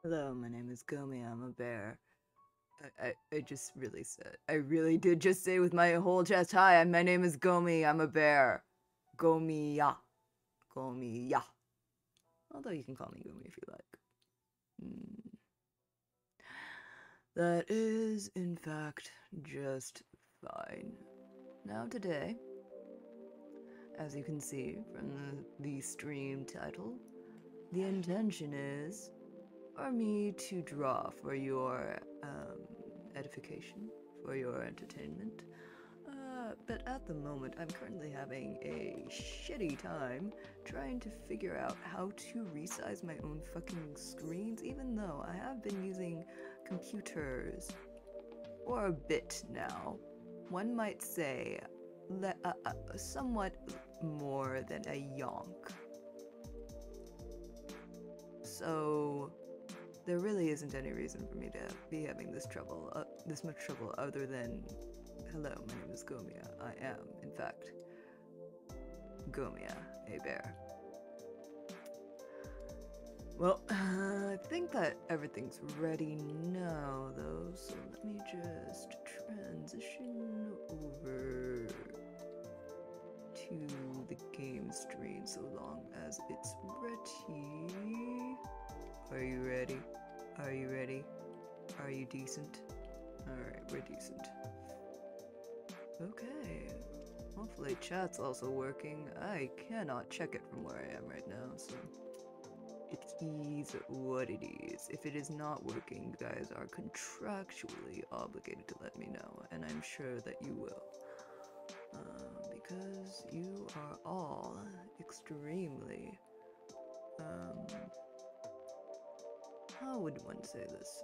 Hello, my name is Gomiya, I'm a bear. I just really said, I really did just say with my whole chest, hi, my name is Gomi, I'm a bear. Gomiya. Gomiya. Although you can call me Gomi if you like. That is, in fact, just fine. Now today, as you can see from the stream title, the intention is for me to draw for your edification, for your entertainment. But at the moment, I'm currently having a shitty time trying to figure out how to resize my own fucking screens, even though I have been using computers for a bit now. One might say somewhat more than a yonk. So there really isn't any reason for me to be having this much trouble other than, hello, my name is Gomiya. I am, in fact, Gomiya, a bear. Well, I think that everything's ready now, though, so let me just transition over to the game screen so long as it's ready. Are you ready? Are you ready? Are you decent? Alright, we're decent. Okay. Hopefully chat's also working. I cannot check it from where I am right now, so it is what it is. If it is not working, you guys are contractually obligated to let me know, and I'm sure that you will. Because you are all extremely, how would one say this?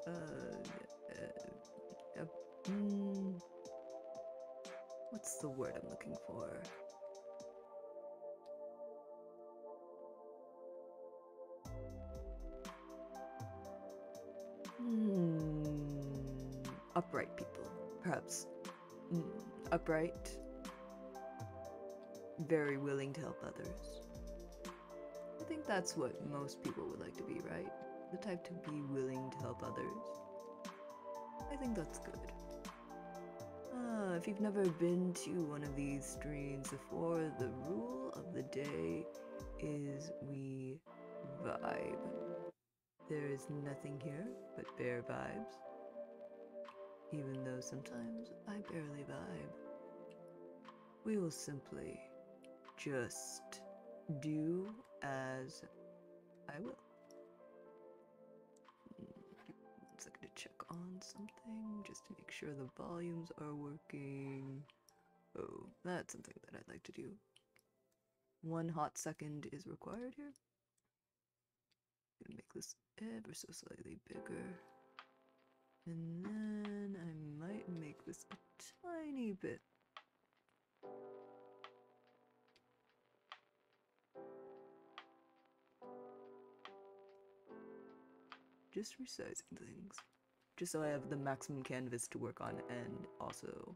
What's the word I'm looking for? Upright people, perhaps. Upright, very willing to help others. I think that's what most people would like to be, right? The type to be willing to help others. I think that's good. If you've never been to one of these streams before, the rule of the day is we vibe. There is nothing here but bear vibes. Even though sometimes I barely vibe. We will simply just do as I will. 1 second to check on something, just to make sure the volumes are working. Oh, that's something that I'd like to do. 1 hot second is required here. I'm gonna make this ever so slightly bigger. And then I might make this a tiny bit just resizing things. Just so I have the maximum canvas to work on, and also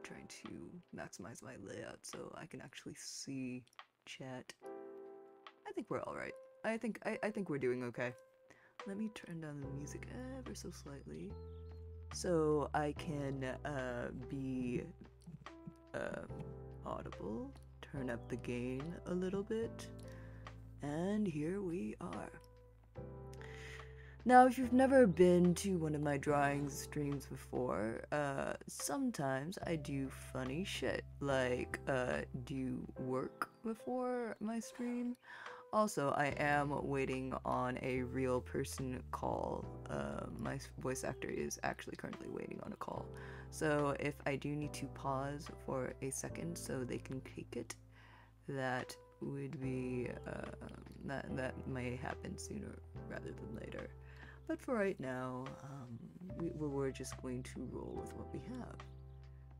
trying to maximize my layout so I can actually see chat. I think we're alright. I think we're doing okay. Let me turn down the music ever so slightly so I can be audible. Turn up the gain a little bit. And here we are. Now, if you've never been to one of my drawing streams before, sometimes I do funny shit, like do work before my stream. Also, I am waiting on a real person call. My voice actor is actually currently waiting on a call. So if I do need to pause for a second so they can take it, that would be, that may happen sooner rather than later. But for right now, we're just going to roll with what we have,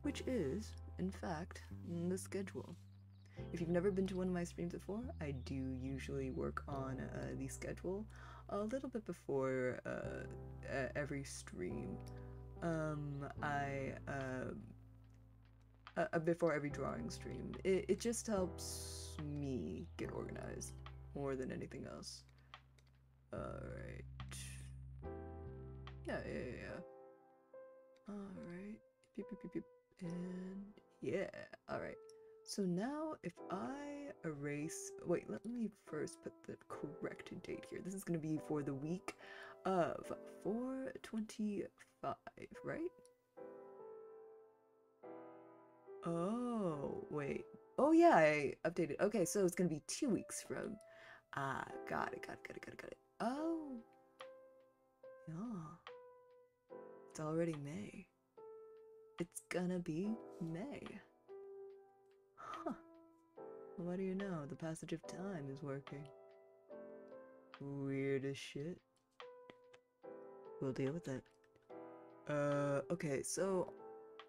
which is, in fact, the schedule. If you've never been to one of my streams before, I do usually work on the schedule a little bit before every stream. Before every drawing stream. It just helps me get organized more than anything else. Alright. Yeah. Alright. And yeah, alright. So now if I erase, wait, let me first put the correct date here. This is going to be for the week of 4/25, right? Oh, wait. Oh yeah, I updated. Okay, so it's going to be 2 weeks from, got it. Oh, yeah. It's already May. It's gonna be May. Huh. What do you know? The passage of time is working. Weird as shit. We'll deal with it. Okay, so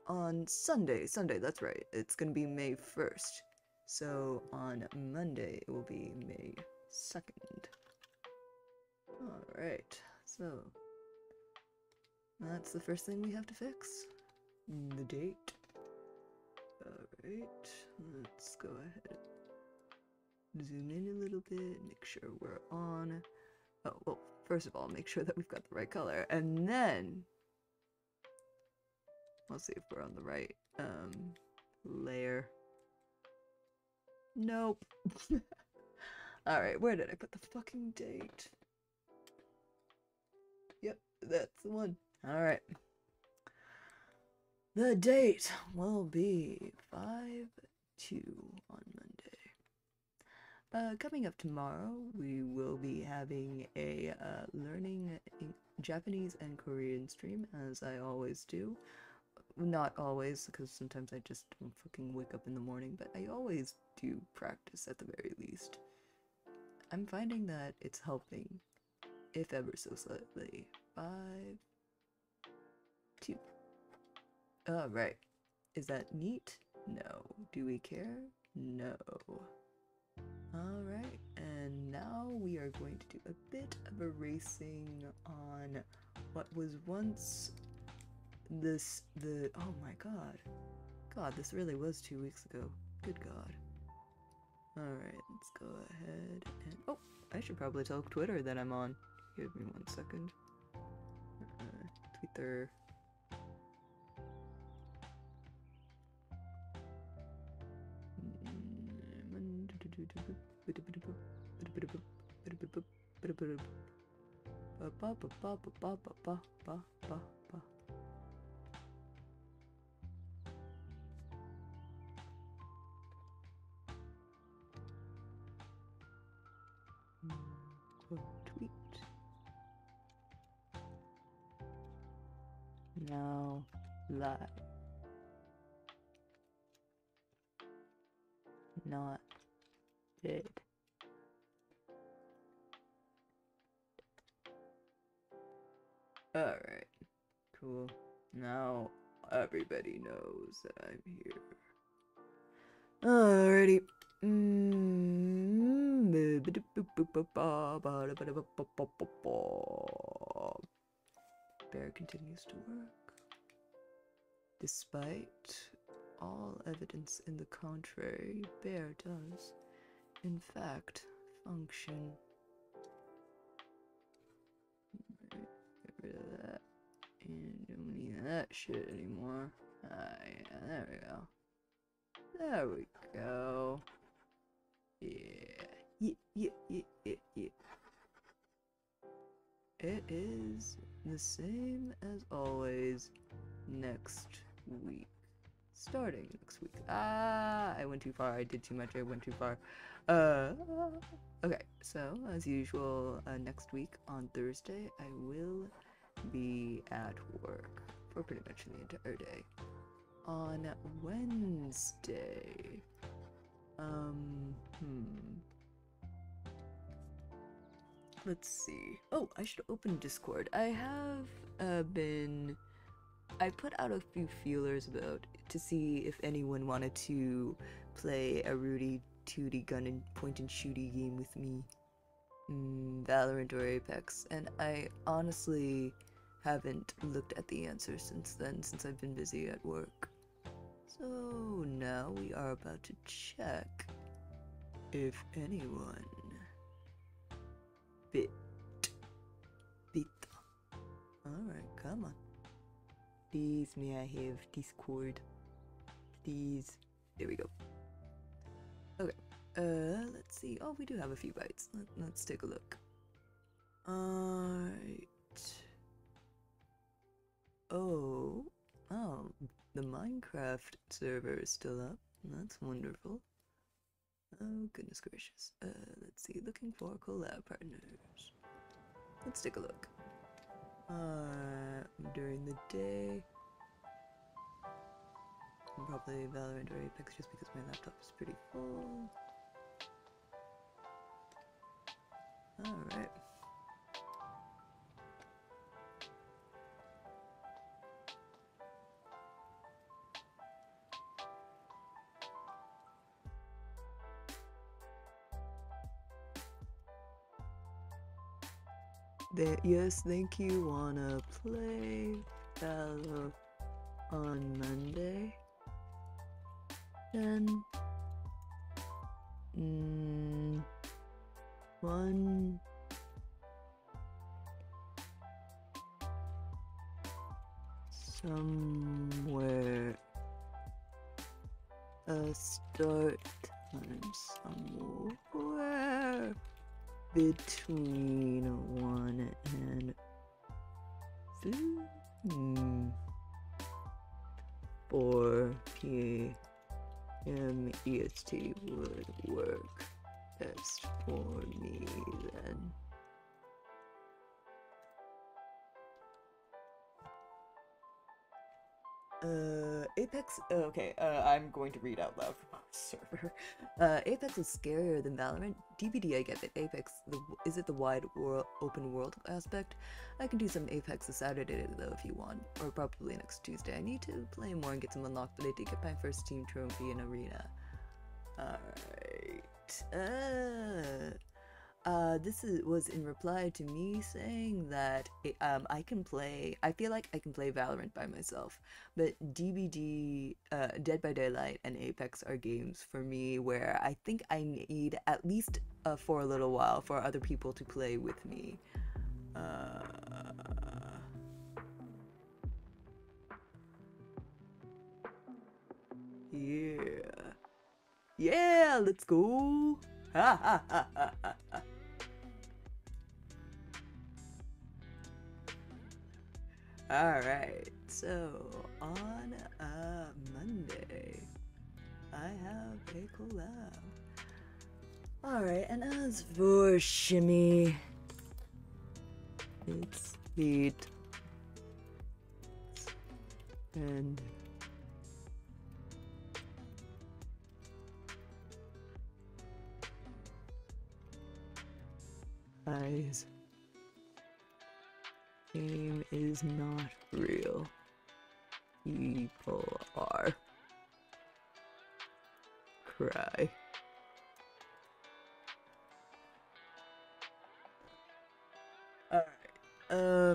on Sunday, that's right, it's gonna be May 1st. So on Monday, it will be May 2nd. Alright, so that's the first thing we have to fix. The date. Alright, let's go ahead. Zoom in a little bit, make sure we're on. Oh, well, first of all, make sure that we've got the right color, and then we'll see if we're on the right layer. Nope. Alright, where did I put the fucking date? Yep, that's the one. Alright. The date will be 5/2 on Monday. Coming up tomorrow, we will be having a learning Japanese and Korean stream, as I always do. Not always, because sometimes I just don't fucking wake up in the morning, but I always do practice at the very least. I'm finding that it's helping, if ever so slightly. 5/2. Alright. Is that neat? No. Do we care? No. Alright, and now we are going to do a bit of erasing on what was once oh my god. God, this really was 2 weeks ago. Good god. Alright, let's go ahead and, oh, I should probably tell Twitter that I'm on. Give me 1 second. Twitter. Tweet. Now live. Not dead. Alright, cool. Now everybody knows that I'm here. Alrighty. Bear continues to work. Despite all evidence in the contrary, Bear does, in fact, function. Get rid of that. And don't need that shit anymore. Yeah, there we go. There we go. Yeah. It is the same as always next week. Starting next week. I went too far. I did too much. I went too far. Okay, so as usual, next week on Thursday, I will be at work for pretty much the entire day. On Wednesday, let's see. Oh, I should open Discord. I have I put out a few feelers about to see if anyone wanted to play a Rudy Tooty gun and point and shooty game with me. Valorant or Apex, and I honestly haven't looked at the answers since then, since I've been busy at work. So now we are about to check if anyone bit. Alright, come on. Please, may I have Discord? Please. There we go. Okay. Let's see. Oh, we do have a few bites. Let's take a look. Alright. Oh, the Minecraft server is still up. That's wonderful. Oh, goodness gracious. Let's see. Looking for collab partners. Let's take a look. During the day. Probably Valorant or Apex just because my laptop is pretty full. Alright. Yes, thank you. Wanna play Valo on Monday? Then one somewhere start time somewhere between 1 and 4 p.m. EST would work best for me then. Apex, okay, I'm going to read out loud from our server. Apex is scarier than Valorant. DVD, I get it. Apex, is it the wide world, open world aspect? I can do some Apex this Saturday though if you want, or probably next Tuesday. I need to play more and get some unlocked, but I did get my first team trophy in Arena. Alright, this was in reply to me saying that I feel like I can play Valorant by myself, but DBD, Dead by Daylight, and Apex are games for me where I think I need, at least for a little while, for other people to play with me. Yeah, let's go! Ha ha ha ha ha ha! Alright, so on Monday, I have a collab. Alright, and as for Shimmy, it's sweet. And guys, game is not real. People are. Cry.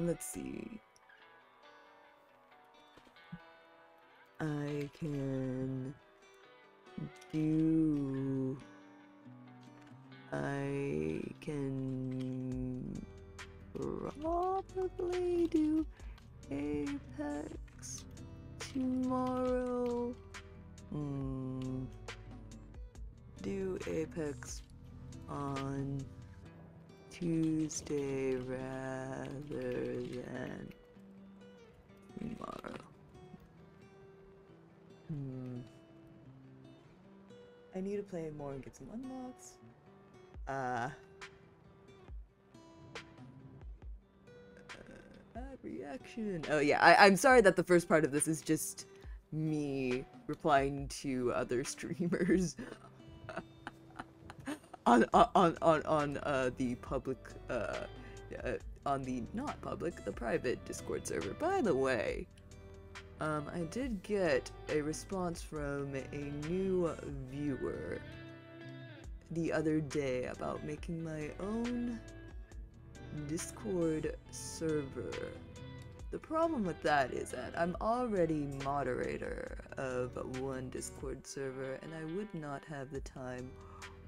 let's see. I can do... I can probably do Apex tomorrow. Do Apex on Tuesday rather than tomorrow. I need to play more and get some unlocks. Bad reaction. Oh yeah, I'm sorry that the first part of this is just me replying to other streamers on the public on the not public, the private Discord server. By the way, I did get a response from a new viewer the other day about making my own Discord server. The problem with that is that I'm already moderator of one Discord server, and I would not have the time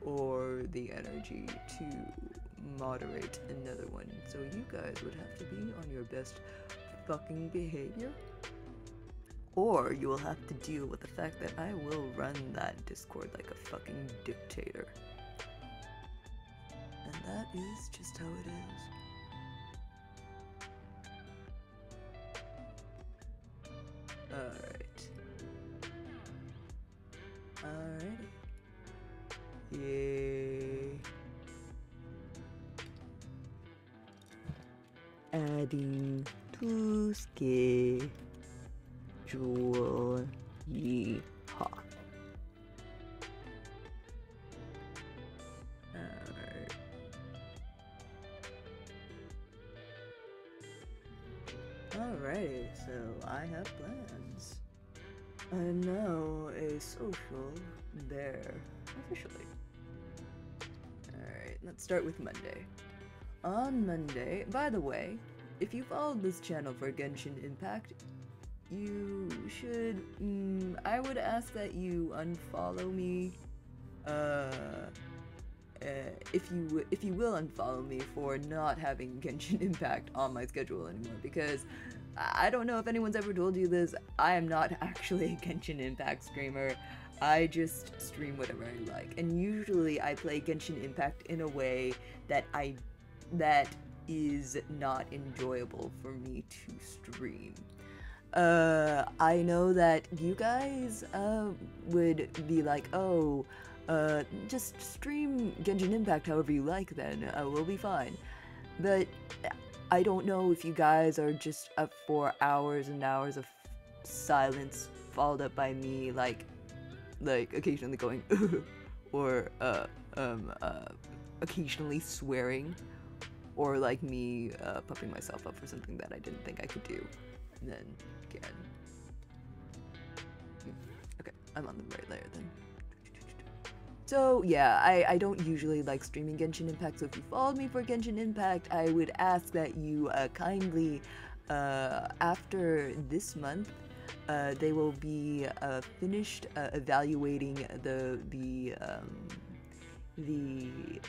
or the energy to moderate another one. So you guys would have to be on your best fucking behavior, or you will have to deal with the fact that I will run that Discord like a fucking dictator. And that is just how it is. Alrighty. Yay. Adding to schedule. Yeehaw. Alright. Alrighty, so I have plans. I'm now a social bear, officially. Alright, let's start with Monday. On Monday, by the way, if you followed this channel for Genshin Impact, you should, I would ask that you unfollow me, if you will unfollow me for not having Genshin Impact on my schedule anymore, because I don't know if anyone's ever told you this, I am not actually a Genshin Impact streamer. I just stream whatever I like, and usually I play Genshin Impact in a way that is not enjoyable for me to stream. I know that you guys would be like, oh, just stream Genshin Impact however you like then, we'll be fine. But I don't know if you guys are just up for hours and hours of silence followed up by me like occasionally going or occasionally swearing, or like me pumping myself up for something that I didn't think I could do, and then again. Okay, I'm on the right layer then. So yeah, I don't usually like streaming Genshin Impact, so if you followed me for Genshin Impact, I would ask that you kindly, after this month, they will be finished evaluating the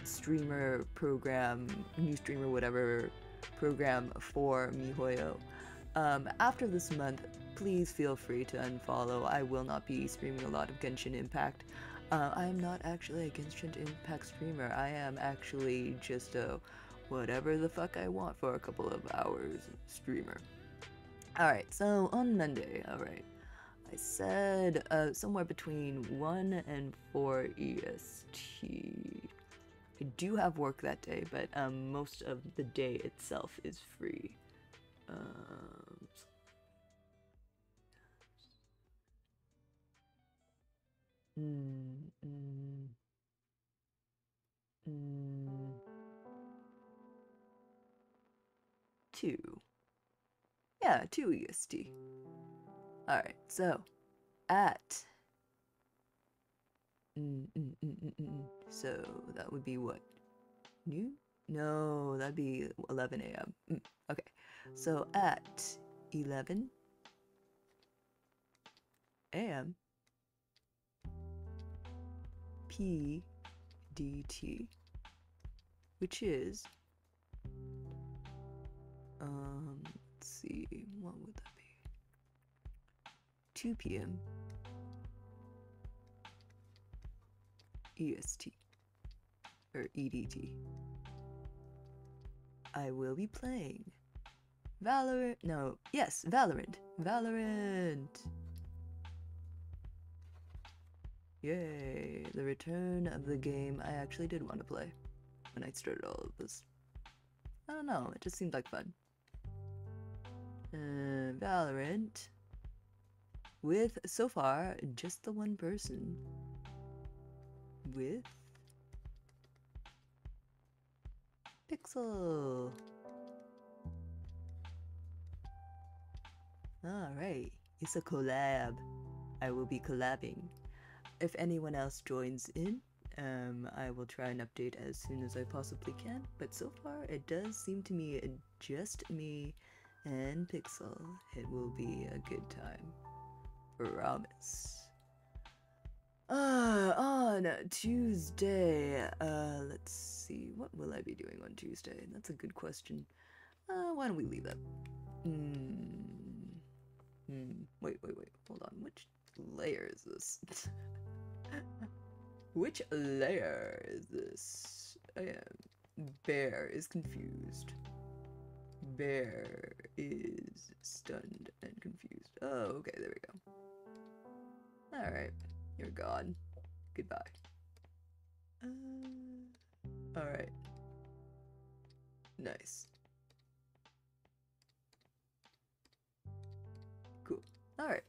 streamer program, new streamer whatever program for MiHoYo. After this month, please feel free to unfollow. I will not be streaming a lot of Genshin Impact. I am not actually a Genshin Impact streamer. I am actually just a whatever the fuck I want for a couple of hours streamer. Alright, so on Monday, alright, I said somewhere between 1 and 4 EST. I do have work that day, but most of the day itself is free. Two. Yeah, 2 EST. Alright, so at so that would be what? Noon? No, that'd be 11 a.m. Okay, so at 11 a.m. PDT, which is, let's see, what would that be? 2 p.m. EST, or EDT. I will be playing Valorant. No, yes, Valorant. Valorant! Yay, the return of the game I actually did want to play when I started all of this. I don't know, it just seemed like fun. Valorant with, so far, just the one person. With Pixel. Alright, it's a collab. I will be collabing. If anyone else joins in, I will try and update as soon as I possibly can, but so far it does seem to me just me and Pixel. It will be a good time. Promise. On Tuesday, let's see, what will I be doing on Tuesday? That's a good question. Why don't we leave that? Wait, hold on, which layer is this? Which layer is this? Bear is confused. Bear is stunned and confused. Oh, okay, there we go. Alright, you're gone. Goodbye. Alright. Nice. Cool. Alright.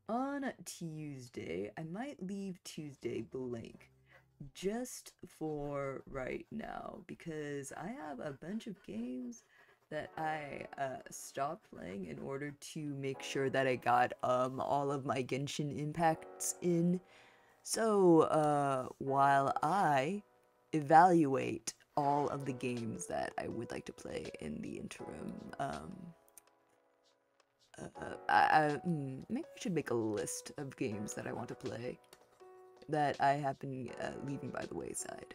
On Tuesday, I might leave Tuesday blank just for right now because I have a bunch of games that I stopped playing in order to make sure that I got all of my Genshin impacts in. So while I evaluate all of the games that I would like to play in the interim, maybe I should make a list of games that I want to play that I have been leaving by the wayside.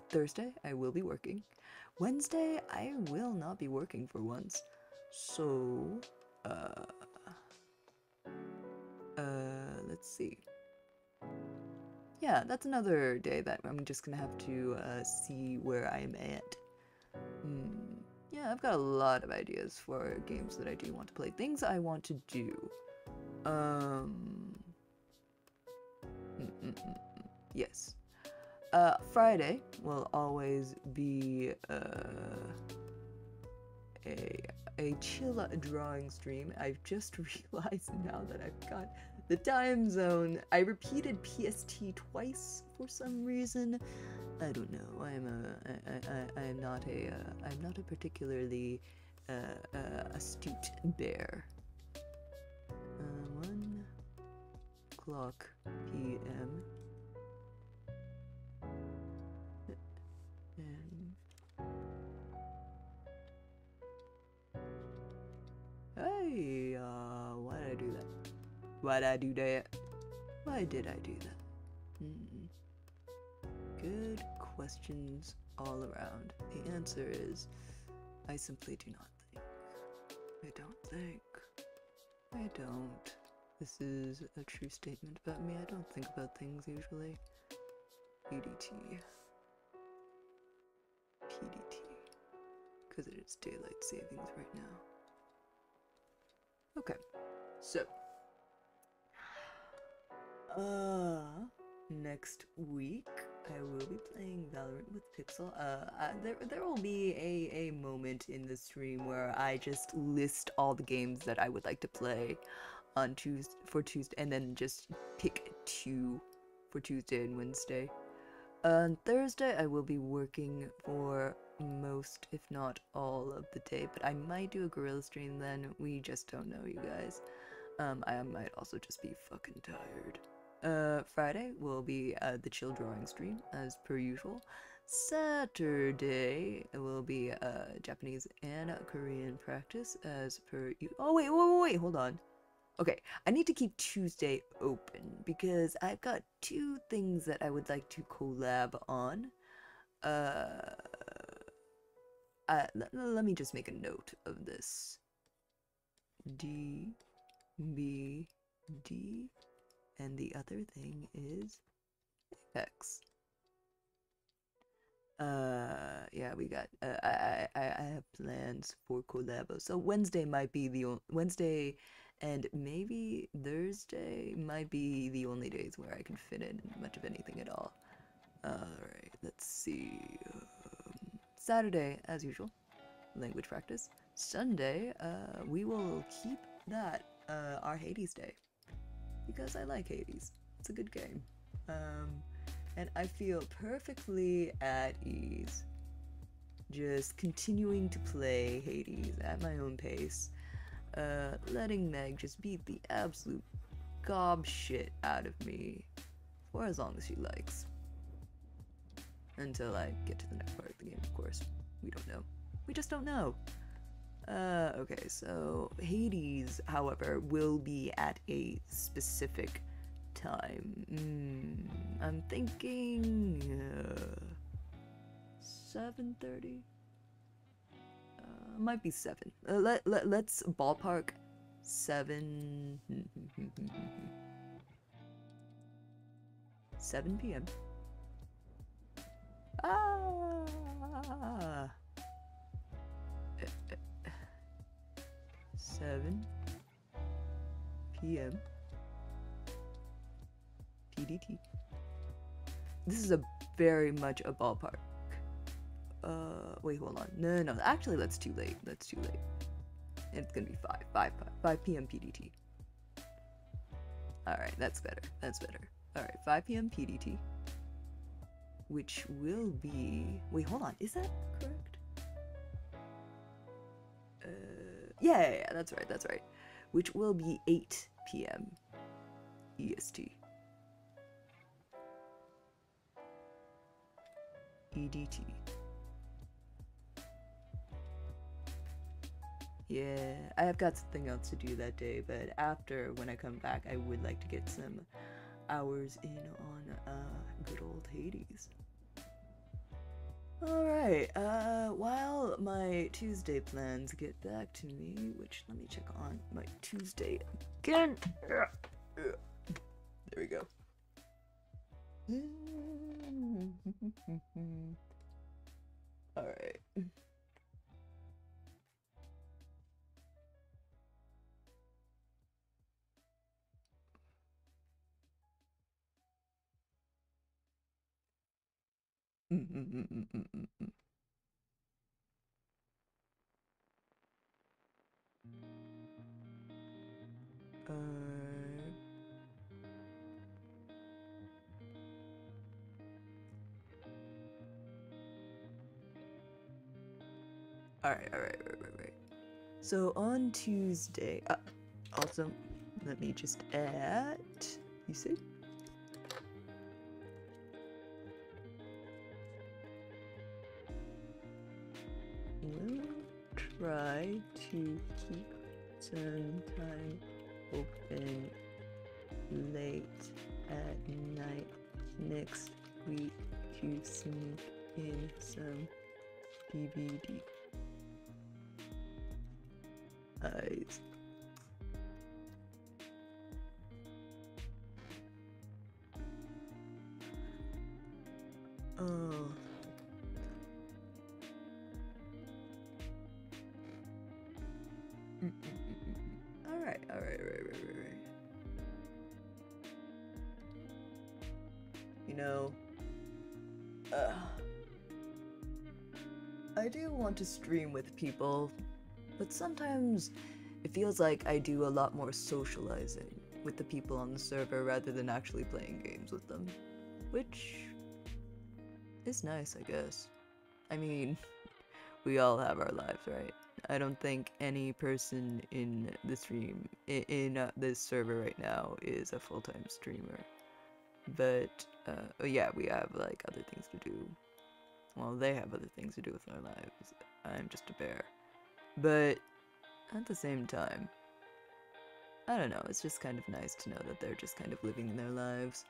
Thursday, I will be working. Wednesday, I will not be working for once. So, let's see. Yeah, that's another day that I'm just gonna have to see where I'm at. Yeah, I've got a lot of ideas for games that I do want to play. Things I want to do. Yes. Friday will always be a chill drawing stream. I've just realized now that I've got the time zone. I repeated PST twice for some reason. I don't know. I'm not a particularly astute bear. 1 o'clock p.m. Hey, why did I do that? Why did I do that? Why did I do that? Good questions all around. The answer is, I simply do not think. I don't think. I don't. This is a true statement about me. I don't think about things usually. PDT. PDT. Because it is daylight savings right now. Okay, so next week I will be playing Valorant with Pixel. There will be a moment in the stream where I just list all the games that I would like to play on Tuesday, and then just pick 2 for Tuesday and Wednesday. On Thursday I will be working for most, if not all, of the day, but I might do a gorilla stream then. We just don't know, you guys. I might also just be fucking tired. Friday will be the chill drawing stream, as per usual. Saturday will be Japanese and Korean practice as per you. Oh, wait, hold on. Okay, I need to keep Tuesday open because I've got two things that I would like to collab on. Uh, let me just make a note of this. D, B, D, and the other thing is X. Yeah, we got. I have plans for collabo. So Wednesday might be the Wednesday, and maybe Thursday might be the only days where I can fit in much of anything at all. Alright, let's see. Saturday, as usual, language practice. Sunday, we will keep that our Hades day because I like Hades. It's a good game. And I feel perfectly at ease just continuing to play Hades at my own pace, letting Meg just beat the absolute gob shit out of me for as long as she likes. Until I get to the next part of the game, of course. We don't know. We just don't know. Okay, so Hades, however, will be at a specific time. I'm thinking 7:30. Might be 7. Let's ballpark 7. 7 p.m. Ah. 7 p.m. PDT. This is a very much a ballpark. Wait, hold on. No. Actually, that's too late. That's too late. It's gonna be 5 p.m. PDT. Alright, that's better. That's better. Alright, 5 p.m. PDT. Which will be... Wait, hold on. Is that correct? Yeah, that's right, that's right. Which will be 8 p.m. EST. EDT. Yeah, I have got something else to do that day, but after, when I come back, I would like to get some hours in on good old Hades. Alright, while my Tuesday plans get back to me, which let me check on my Tuesday again. There we go. Alright. Alright. So on Tuesday, also, let me just add, you see? We'll try to keep some time open late at night next week to sneak in some DVD. Eyes. Oh. Alright. You know, I do want to stream with people, but sometimes it feels like I do a lot more socializing with the people on the server rather than actually playing games with them, which is nice, I guess. I mean, we all have our lives, right? I don't think any person in the stream, in this server right now is a full-time streamer. But, yeah, we have, like, other things to do. Well, they have other things to do with their lives. I'm just a bear. But at the same time, I don't know, it's just kind of nice to know that they're just kind of living their lives.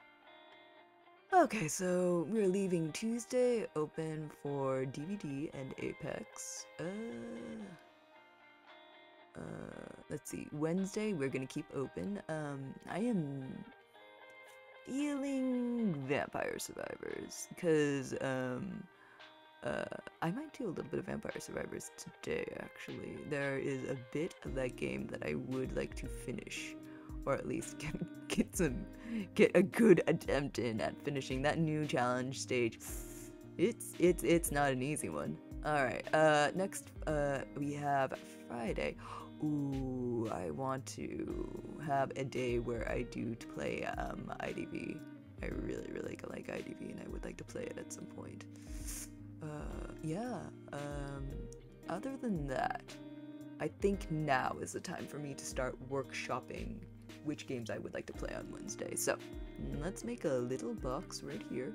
Okay, so we're leaving Tuesday open for DVD and Apex. Let's see. Wednesday we're gonna keep open. I am feeling Vampire Survivors because I might do a little bit of Vampire Survivors today. Actually, there is a bit of that game that I would like to finish, or at least get a good attempt in at finishing that new challenge stage. It's not an easy one. All right. Next we have Friday. Ooh, I want to have a day where I do play IDV. I really like IDV, and I would like to play it at some point. Yeah. Other than that, I think now is the time for me to start workshopping which games I would like to play on Wednesday. So, let's make a little box right here.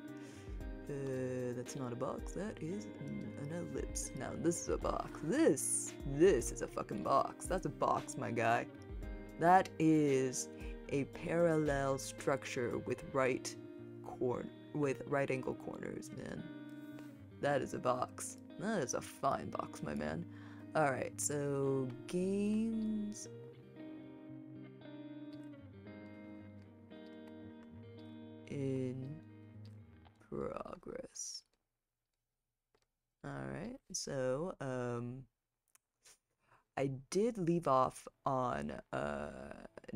That's not a box, that is an ellipse. Now this is a box. This is a fucking box. That's a box, my guy. That is a parallel structure with right angle corners, man. That is a box. That is a fine box, my man. Alright, so games. In progress. Alright, so, I did leave off on,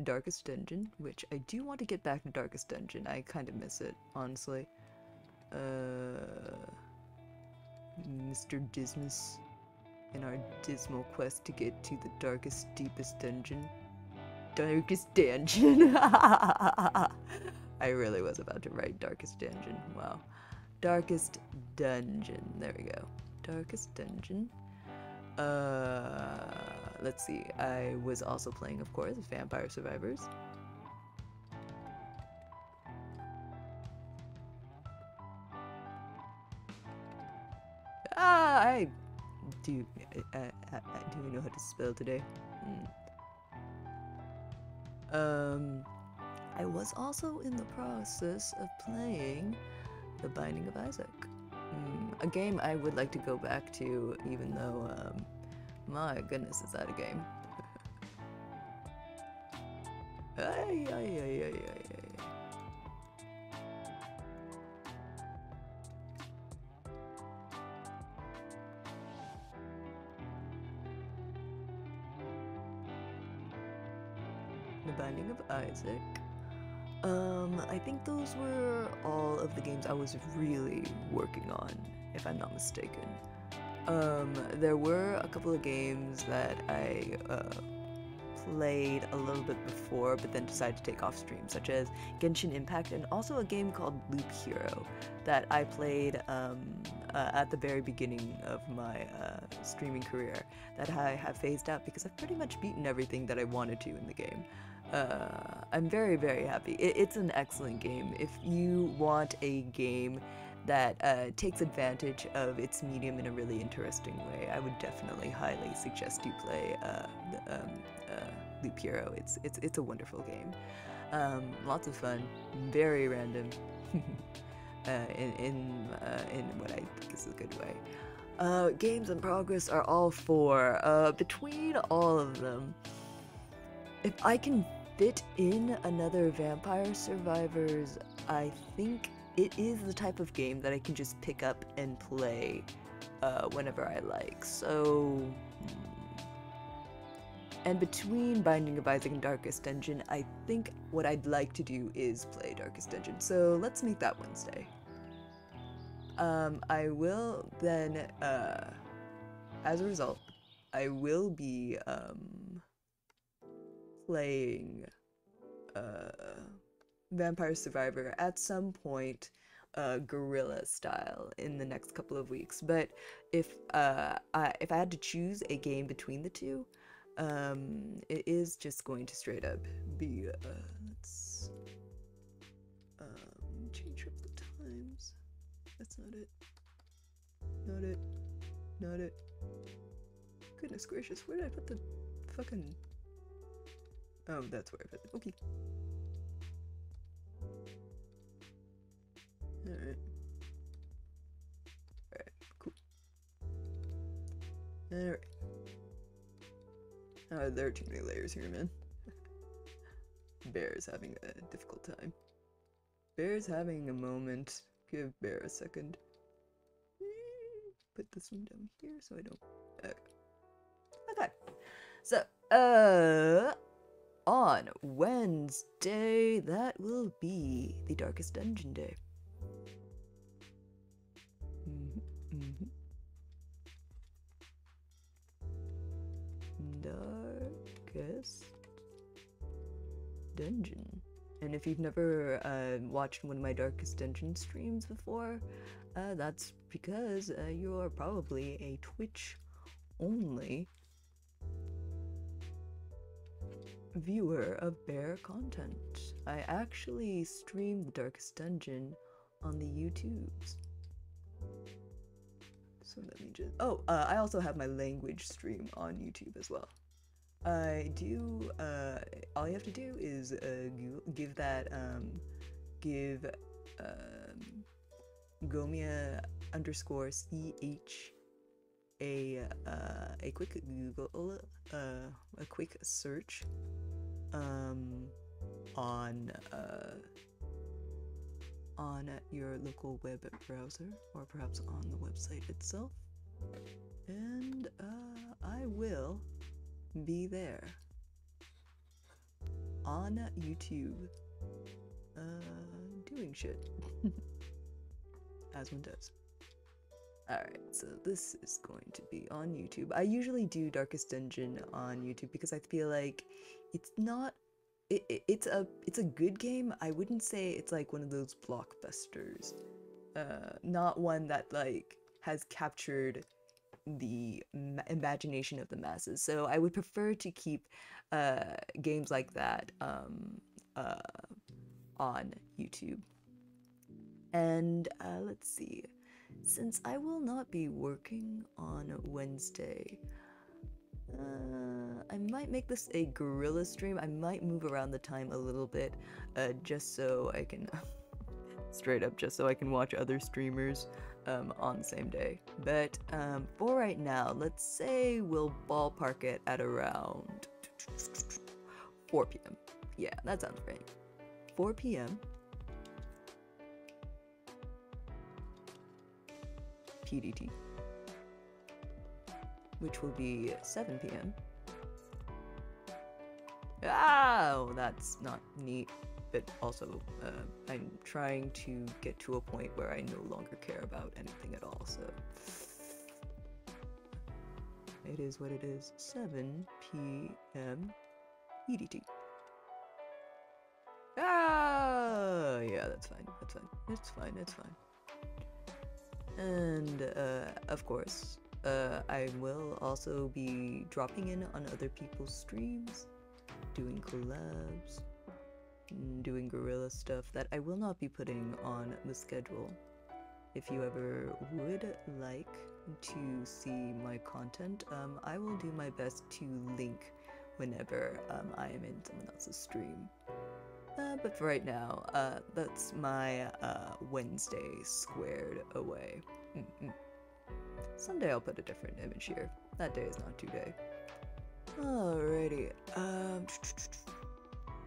Darkest Dungeon, which I do want to get back to Darkest Dungeon. I kind of miss it, honestly. Mr. Dismas, in our dismal quest to get to the darkest, deepest dungeon. Darkest Dungeon! I really was about to write Darkest Dungeon. Wow. Darkest Dungeon. There we go. Darkest Dungeon. Let's see. I was also playing, of course, Vampire Survivors. I do know how to spell today. I was also in the process of playing The Binding of Isaac. A game I would like to go back to, even though, my goodness, is that a game? The Binding of Isaac. I think those were all of the games I was really working on, if I'm not mistaken. There were a couple of games that I played a little bit before, but then decided to take off stream, such as Genshin Impact, and also a game called Loop Hero that I played at the very beginning of my streaming career that I have phased out because I've pretty much beaten everything that I wanted to in the game. I'm very, very happy. It's an excellent game. If you want a game that takes advantage of its medium in a really interesting way, I would definitely highly suggest you play Loop Hero. It's a wonderful game. Lots of fun, very random, in what I think is a good way. Games in progress are all four. Between all of them, if I can fit in another Vampire Survivors, I think it is the type of game that I can just pick up and play whenever I like. So, and between Binding of Isaac and Darkest Dungeon, I think what I'd like to do is play Darkest Dungeon. So let's make that Wednesday. I will then, as a result, I will be playing Vampire Survivor at some point, guerrilla style, in the next couple of weeks. But if I had to choose a game between the two, it is just going to straight up be let's change up the times. That's not it. Not it. Not it. Goodness gracious, where did I put the fucking... Oh, that's where I put it. Okay. Alright. Alright, cool. Alright. There are too many layers here, man. Bear is having a difficult time. Bear's having a moment. Give Bear a second. Put this one down here so I don't... Okay. So, on Wednesday, that will be the Darkest Dungeon Day. Darkest Dungeon. And if you've never watched one of my Darkest Dungeon streams before, that's because you're probably a Twitch-only viewer of Bear content. I actually stream the Darkest Dungeon on the YouTubes. So let me just... Oh, I also have my language stream on YouTube as well. I do, all you have to do is give that, Gomiya _CH a quick Google, a quick search, on your local web browser, or perhaps on the website itself, and, I will be there on YouTube doing shit as one does. Alright, so this is going to be on YouTube. I usually do Darkest Dungeon on YouTube because I feel like it's not it's a good game. I wouldn't say it's like one of those blockbusters. Not one that like has captured the imagination of the masses. So I would prefer to keep games like that on YouTube. And let's see, since I will not be working on Wednesday, I might make this a guerrilla stream. I might move around the time a little bit, just so I can straight up, just so I can watch other streamers on the same day. But for right now, let's say we'll ballpark it at around 4 p.m. Yeah, that sounds right. 4 p.m. PDT, which will be 7 p.m. Oh, that's not neat. But also, I'm trying to get to a point where I no longer care about anything at all, so... It is what it is. 7 p.m. EDT. Ah, yeah, that's fine, that's fine. It's fine, it's fine. And, of course, I will also be dropping in on other people's streams, doing collabs, doing guerrilla stuff that I will not be putting on the schedule. If you ever would like to see my content, I will do my best to link whenever I am in someone else's stream. But for right now, that's my Wednesday squared away. Someday I'll put a different image here. That day is not today. Alrighty.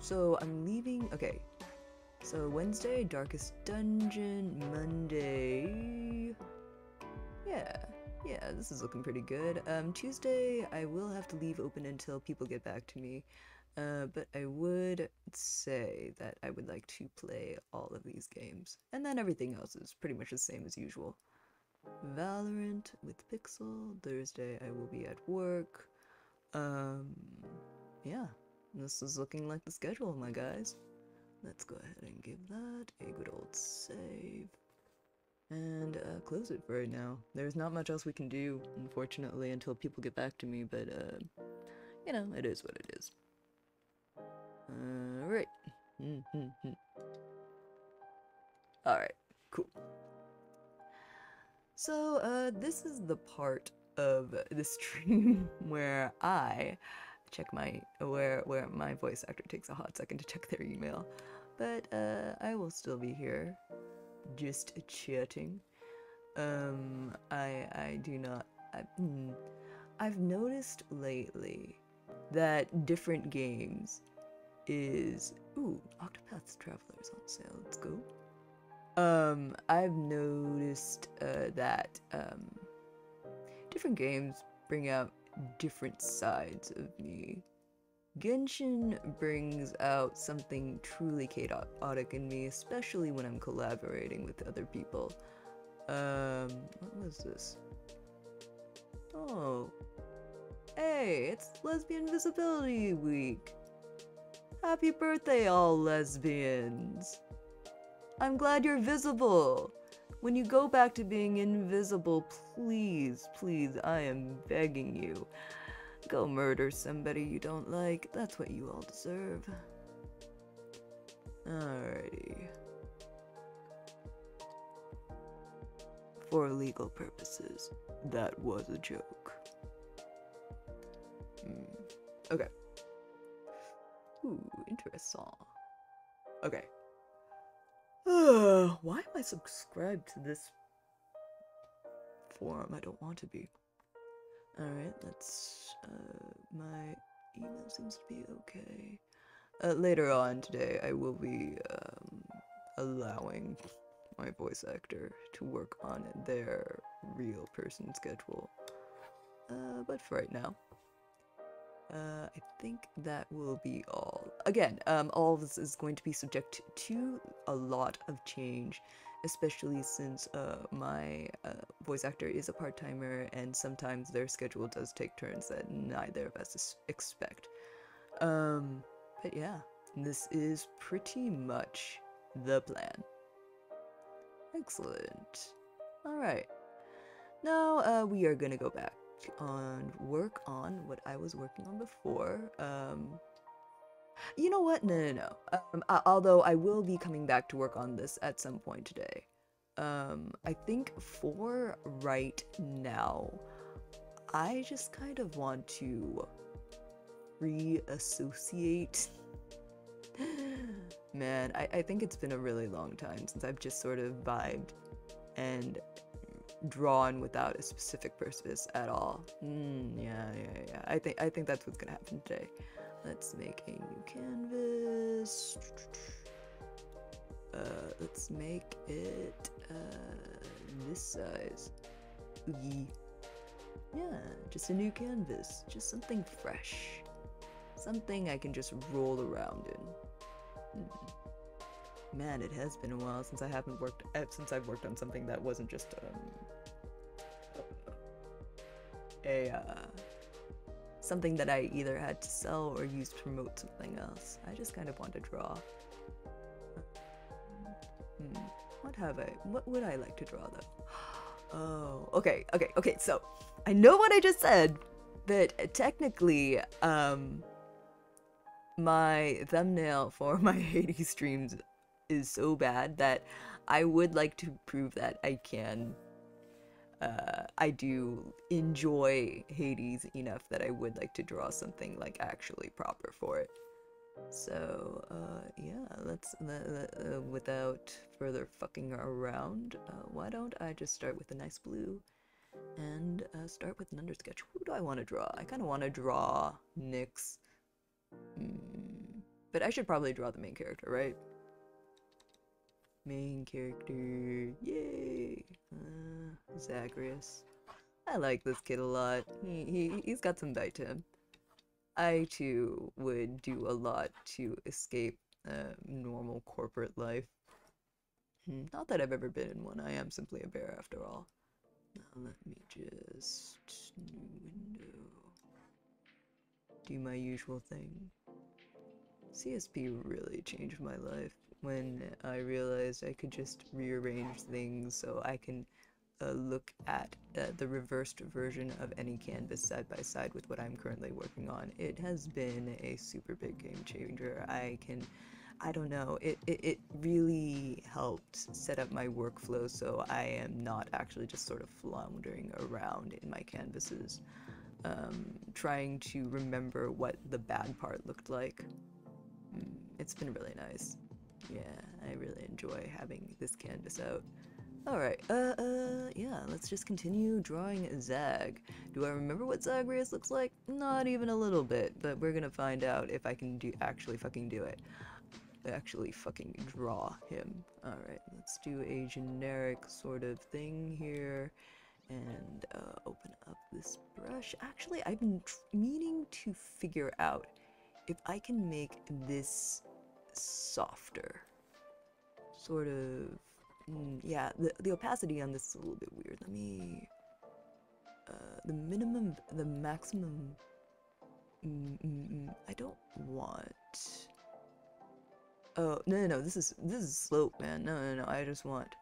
So I'm leaving. Okay. So Wednesday, Darkest Dungeon. Monday. Yeah, this is looking pretty good. Tuesday, I will have to leave open until people get back to me. But I would say that I would like to play all of these games. And then everything else is pretty much the same as usual. Valorant with Pixel. Thursday, I will be at work. Yeah. This is looking like the schedule, my guys. Let's go ahead and give that a good old save. And close it for right now. There's not much else we can do, unfortunately, until people get back to me, but, you know, it is what it is. Alright. Alright, cool. So, this is the part of the stream where I check where my voice actor takes a hot second to check their email. But, I will still be here, just chatting. I do not, I've noticed lately that different games is, ooh, Octopath's Traveler is on sale, let's go. I've noticed that different games bring out different sides of me. Genshin brings out something truly chaotic in me, especially when I'm collaborating with other people. What was this? Oh, hey, it's Lesbian Visibility Week. Happy birthday, all lesbians. I'm glad you're visible. When you go back to being invisible, please, please, I am begging you, go murder somebody you don't like. That's what you all deserve. Alrighty. For legal purposes, that was a joke. Okay. Ooh, interesting. Okay. Why am I subscribed to this forum? I don't want to be. Alright, let's, my email seems to be okay. Later on today, I will be, allowing my voice actor to work on their real person schedule. But for right now, I think that will be all. Again, all of this is going to be subject to a lot of change, especially since my voice actor is a part-timer and sometimes their schedule does take turns that neither of us expect. But yeah, this is pretty much the plan. Excellent. Alright. Now, we are gonna go back on work on what I was working on before. You know what? No. Although I will be coming back to work on this at some point today. I think for right now, I just kind of want to reassociate. Man, I think it's been a really long time since I've just sort of vibed and drawn without a specific purpose at all. Yeah. I think that's what's gonna happen today. Let's make a new canvas. Let's make it this size. Oogie. Yeah, just a new canvas. Just something fresh. Something I can just roll around in. Man, it has been a while since I've worked on something that wasn't just something that I either had to sell or use to promote something else. I just kind of want to draw. What would I like to draw though? Oh, okay, so I know what I just said, but technically, my thumbnail for my Hades streams is so bad that I would like to prove that I can. I do enjoy Hades enough that I would like to draw something like actually proper for it. So, yeah, let's, without further fucking around, why don't I just start with a nice blue and start with an undersketch. Who do I want to draw? I kind of want to draw Nyx. But I should probably draw the main character, right? Main character, yay! Zagreus. I like this kid a lot. He's got some bite to him. I too would do a lot to escape normal corporate life. Not that I've ever been in one. I am simply a bear after all. Now let me just new window. Do my usual thing. CSP really changed my life when I realized I could just rearrange things so I can look at the reversed version of any canvas side by side with what I'm currently working on. It has been a super big game changer. I don't know, it really helped set up my workflow so I am not actually just sort of floundering around in my canvases, trying to remember what the bad part looked like. It's been really nice. Yeah, I really enjoy having this canvas out. Alright, yeah, let's just continue drawing Zag. Do I remember what Zagreus looks like? Not even a little bit, but we're gonna find out if I can actually fucking do it. Actually fucking draw him. Alright, let's do a generic sort of thing here, and open up this brush. Actually, I've been meaning to figure out if I can make this softer. Sort of. Yeah, the opacity on this is a little bit weird. Let me. The maximum. I don't want. Oh no, this is slope, man. No, I just want.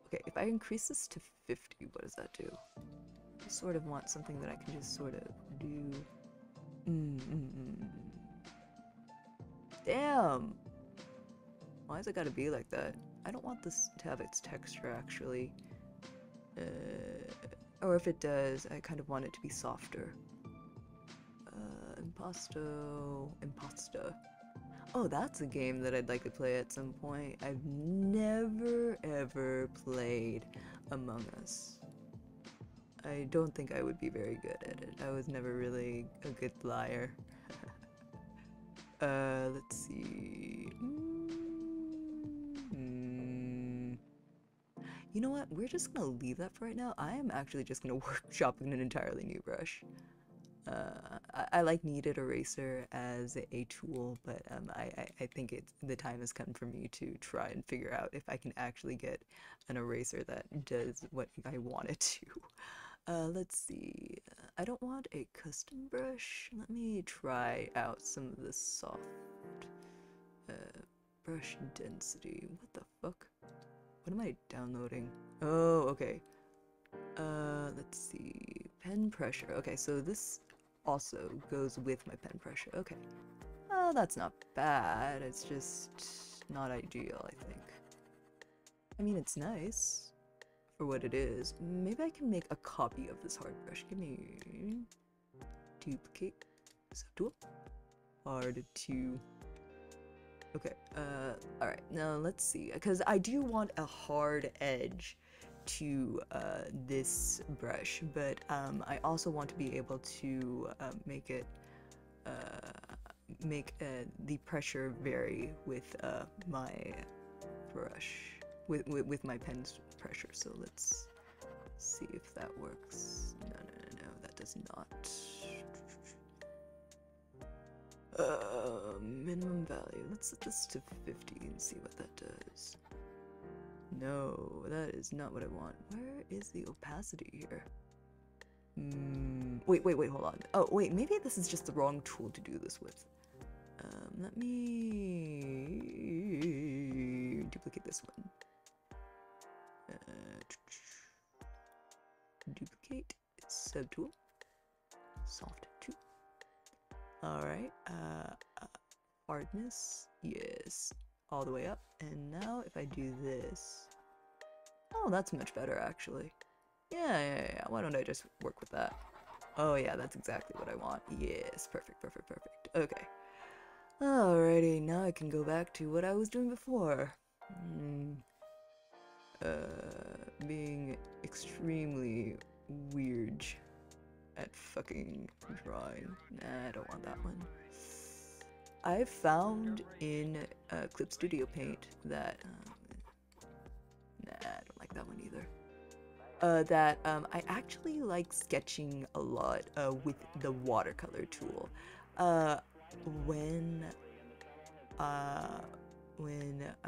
Okay, if I increase this to 50, what does that do? I sort of want something that I can just sort of do. Damn! Why has it gotta be like that? I don't want this to have its texture, actually. Or if it does, I kind of want it to be softer. Imposto. Oh, that's a game that I'd like to play at some point. I've never ever played Among Us. I don't think I would be very good at it. I was never really a good liar. Let's see. You know what? We're just gonna leave that for right now. I am actually just gonna workshop an entirely new brush. I like kneaded eraser as a tool, but I think the time has come for me to try and figure out if I can actually get an eraser that does what I want it to. Let's see. I don't want a custom brush. Let me try out some of the soft brush density. What the fuck? What am I downloading? Oh, okay. Let's see. Pen pressure. Okay, so this also goes with my pen pressure. Okay. Oh, that's not bad. It's just not ideal, I think. I mean, it's nice for what it is. Maybe I can make a copy of this hard brush. Give me duplicate. Subtool. Hard to. Okay. Alright. Now let's see. Because I do want a hard edge to this brush, but I also want to be able to make it the pressure vary with my brush, with my pen's pressure. So let's see if that works. No, that does not. Minimum value. Let's set this to 50 and see what that does. No, that is not what I want. Where is the opacity here? Wait, hold on. Oh, wait, maybe this is just the wrong tool to do this with. Let me duplicate this one. Duplicate, subtool, soft 2. Alright, hardness, yes, all the way up. And now if I do this, oh, that's much better actually. Yeah, why don't I just work with that? Oh yeah, that's exactly what I want. Yes, perfect. Okay. Alrighty, now I can go back to what I was doing before. Being extremely weird at fucking drawing. Nah, I don't want that one. I've found in Clip Studio Paint that nah, I don't like that one either. That I actually like sketching a lot with the watercolor tool. When I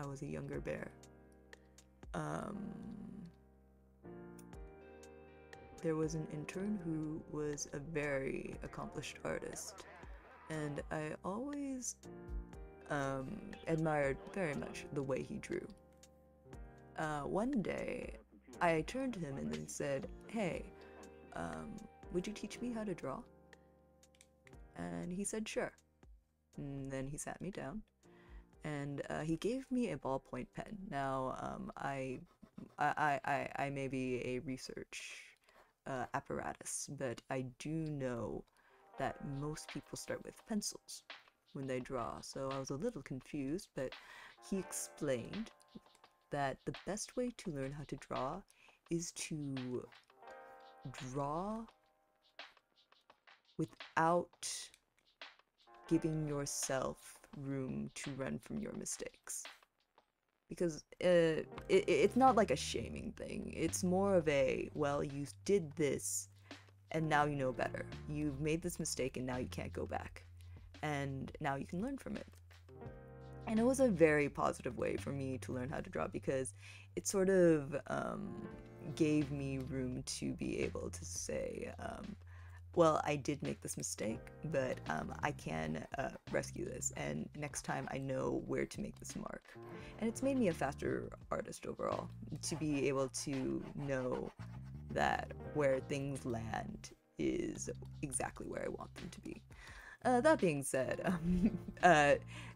was a younger bear, there was an intern who was a very accomplished artist, and I always admired very much the way he drew. One day, I turned to him and then said, "Hey, would you teach me how to draw?" And he said, sure. And then he sat me down, and he gave me a ballpoint pen. Now, I may be a research apparatus, but I do know that most people start with pencils when they draw, so I was a little confused, but he explained that the best way to learn how to draw is to draw without giving yourself room to run from your mistakes. Because it's not like a shaming thing. It's more of a, well, you did this and now you know better. You've made this mistake and now you can't go back. And now you can learn from it. And it was a very positive way for me to learn how to draw, because it sort of gave me room to be able to say, well, I did make this mistake, but I can rescue this, and next time I know where to make this mark. And it's made me a faster artist overall, to be able to know that where things land is exactly where I want them to be. That being said,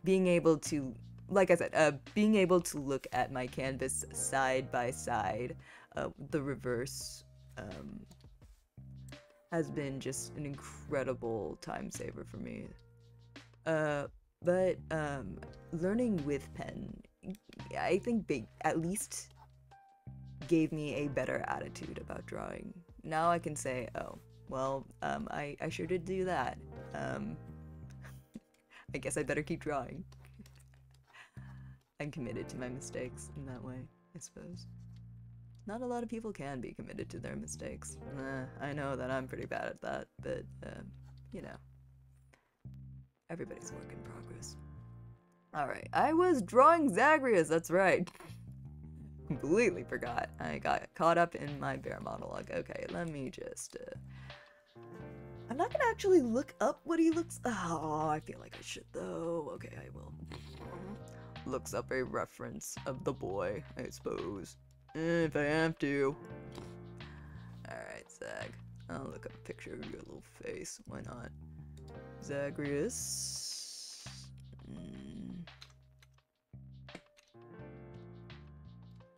being able to, like I said, being able to look at my canvas side by side, the reverse, has been just an incredible time saver for me. But learning with pen, I think at least gave me a better attitude about drawing. Now I can say, oh, well, I sure did do that. I guess I better keep drawing. I'm committed to my mistakes in that way, I suppose. Not a lot of people can be committed to their mistakes. I know that I'm pretty bad at that, but, you know. Everybody's a work in progress. Alright, I was drawing Zagreus, that's right. Completely forgot. I got caught up in my bear monologue. Okay, let me just, I'm not gonna actually look up what he looks. Oh, I feel like I should though. Okay, I will. Looks up a reference of the boy, I suppose. If I have to. Alright, Zag. I'll look up a picture of your little face. Why not? Zagreus.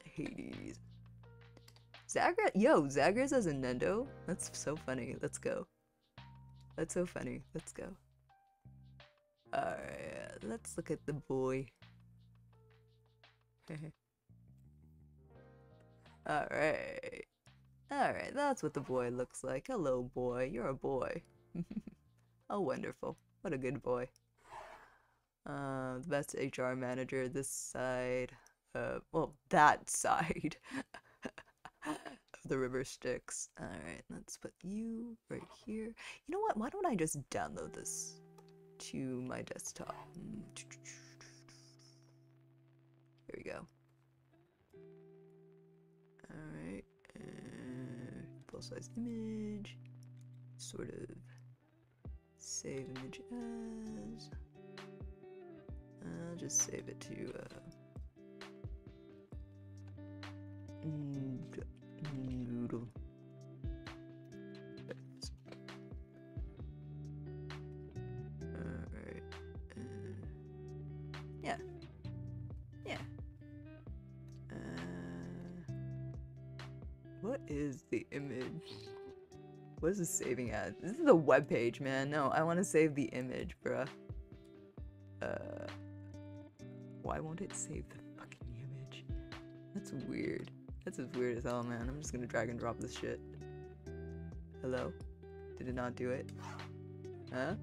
Hades. Zagreus. Yo, Zagreus as a Nendo? That's so funny. Let's go. That's so funny. Let's go. Alright, let's look at the boy. Alright. Alright, that's what the boy looks like. Hello, boy. You're a boy. Oh, wonderful. What a good boy. The best HR manager this side. Well, that side. Of the river Styx. Alright, let's put you right here. You know what? Why don't I just download this to my desktop? Here we go. Alright. Full size image. Sort of save image as. I'll just save it to noodle. Alright. Yeah. Yeah. What is the image? What is this saving as? This is a web page, man. No, I want to save the image, bruh. Why won't it save the fucking image? That's weird. That's as weird as hell, man. I'm just gonna drag and drop this shit. Hello? Did it not do it? Huh?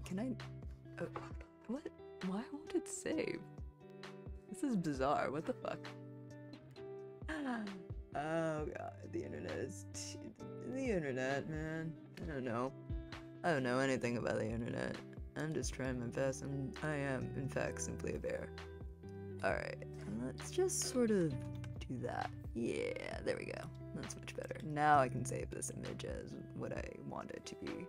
Can I... what? Why won't it save? This is bizarre. What the fuck? Oh god, the internet is... the internet, man. I don't know. I don't know anything about the internet. I'm just trying my best. I am, in fact, simply a bear. Alright, let's just sort of do that. Yeah, there we go. That's much better. Now I can save this image as what I want it to be.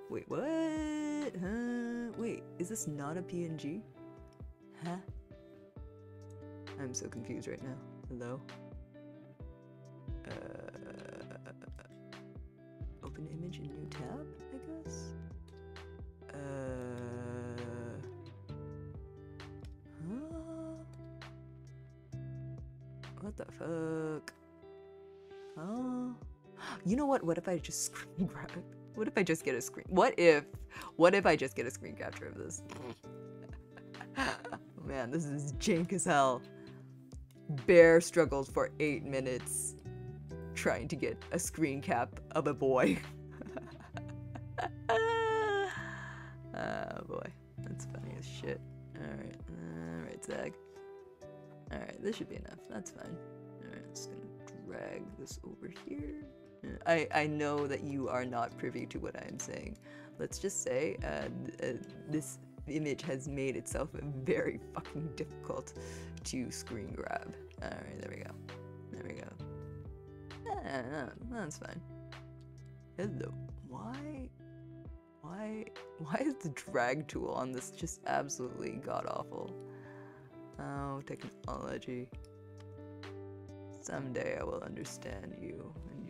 Wait, what? Huh? Wait, is this not a PNG? Huh? I'm so confused right now. Hello? open image in new tab, I guess? Huh? What the fuck? Oh. You know what? What if I just screen grab? What if I just get a screen? What if I just get a screen capture of this? Man, this is jank as hell. Bear struggles for 8 minutes trying to get a screen cap of a boy. Oh boy, that's funny as shit. Alright, Zag. Alright, this should be enough. That's fine. Alright, I'm just gonna drag this over here. I know that you are not privy to what I am saying. Let's just say this image has made itself very fucking difficult to screen grab. Alright, there we go. There we go. That's fine. Hello. Why is the drag tool on this just absolutely god-awful? Oh, technology. Someday I will understand you and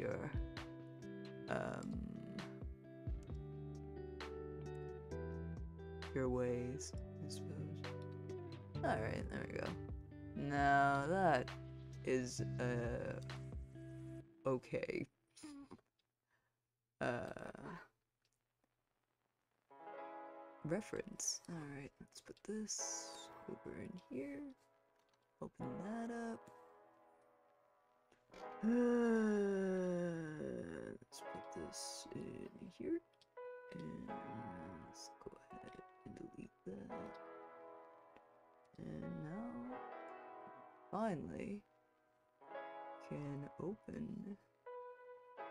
your ways, I suppose. Alright, there we go. Now that is, okay. Reference. Alright, let's put this over in here. Open that up. Let's put this in here. And let's go ahead and delete that. And now, finally, can open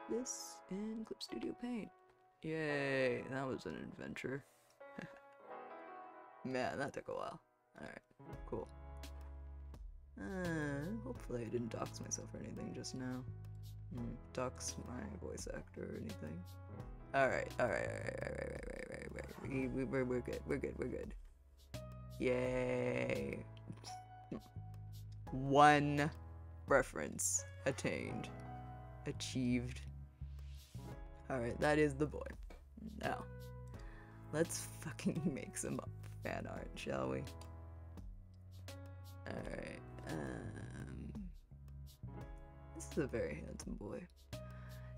this in Clip Studio Paint. Yay, that was an adventure. Man, that took a while. Alright, cool. Hopefully I didn't dox myself or anything just now. Dox my voice actor or anything. Alright. We're good. Yay. 1 reference attained. Achieved. Alright, that is the boy. Now, let's fucking make some fan art, shall we? Alright, this is a very handsome boy.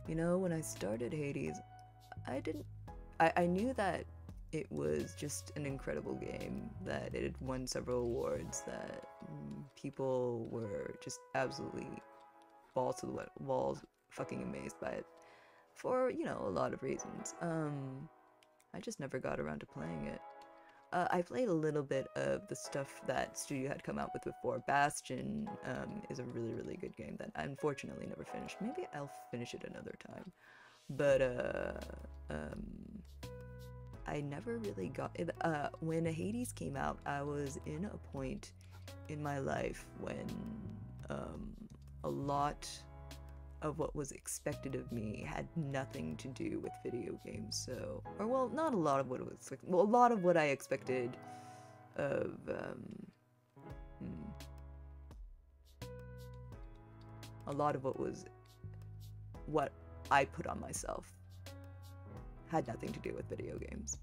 You know, when I started Hades, I knew that it was just an incredible game, that it had won several awards, that people were just absolutely balls to the walls, fucking amazed by it, for, you know, a lot of reasons. I just never got around to playing it. I played a little bit of the stuff that Studio had come out with before. Bastion is a really, really good game that I unfortunately never finished. Maybe I'll finish it another time. But, I never really got it. When Hades came out, I was in a point in my life when a lot of what was expected of me had nothing to do with video games, so, or well, not a lot of what it was, well, a lot of what I expected of, a lot of what I put on myself had nothing to do with video games.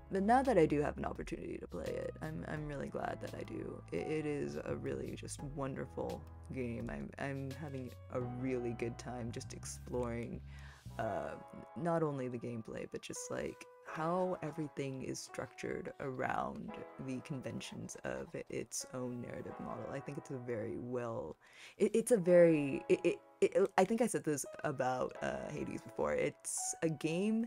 But now that I do have an opportunity to play it, I'm really glad that I do. It is a really just wonderful game. I'm having a really good time just exploring not only the gameplay, but just like how everything is structured around the conventions of its own narrative model. I think it's a very well, I think I said this about Hades before. It's a game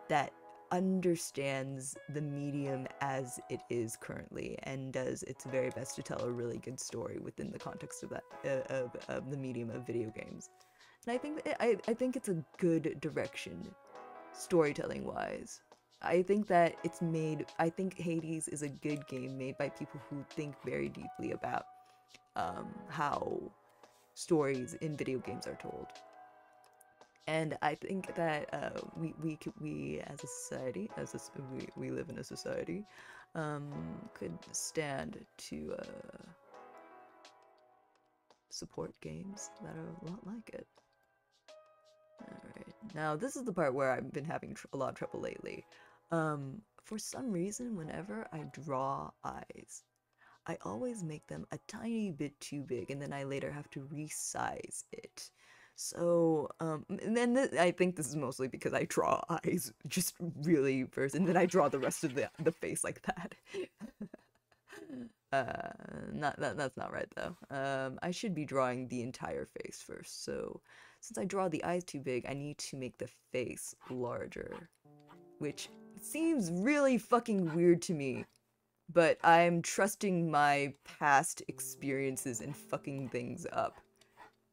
that understands the medium as it is currently and does its very best to tell a really good story within the context of that of the medium of video games. And I think it's a good direction storytelling wise. I think Hades is a good game made by people who think very deeply about how stories in video games are told. And I think that we as a society, we live in a society, could stand to support games that are a lot like it. Alright, Now, this is the part where I've been having a lot of trouble lately. For some reason, whenever I draw eyes, I always make them a tiny bit too big, and then I later have to resize it. So, and then I think this is mostly because I draw eyes just really first, and then I draw the rest of the face like that. That's not right though. I should be drawing the entire face first. So, since I draw the eyes too big, I need to make the face larger, which seems really fucking weird to me. But I'm trusting my past experiences and fucking things up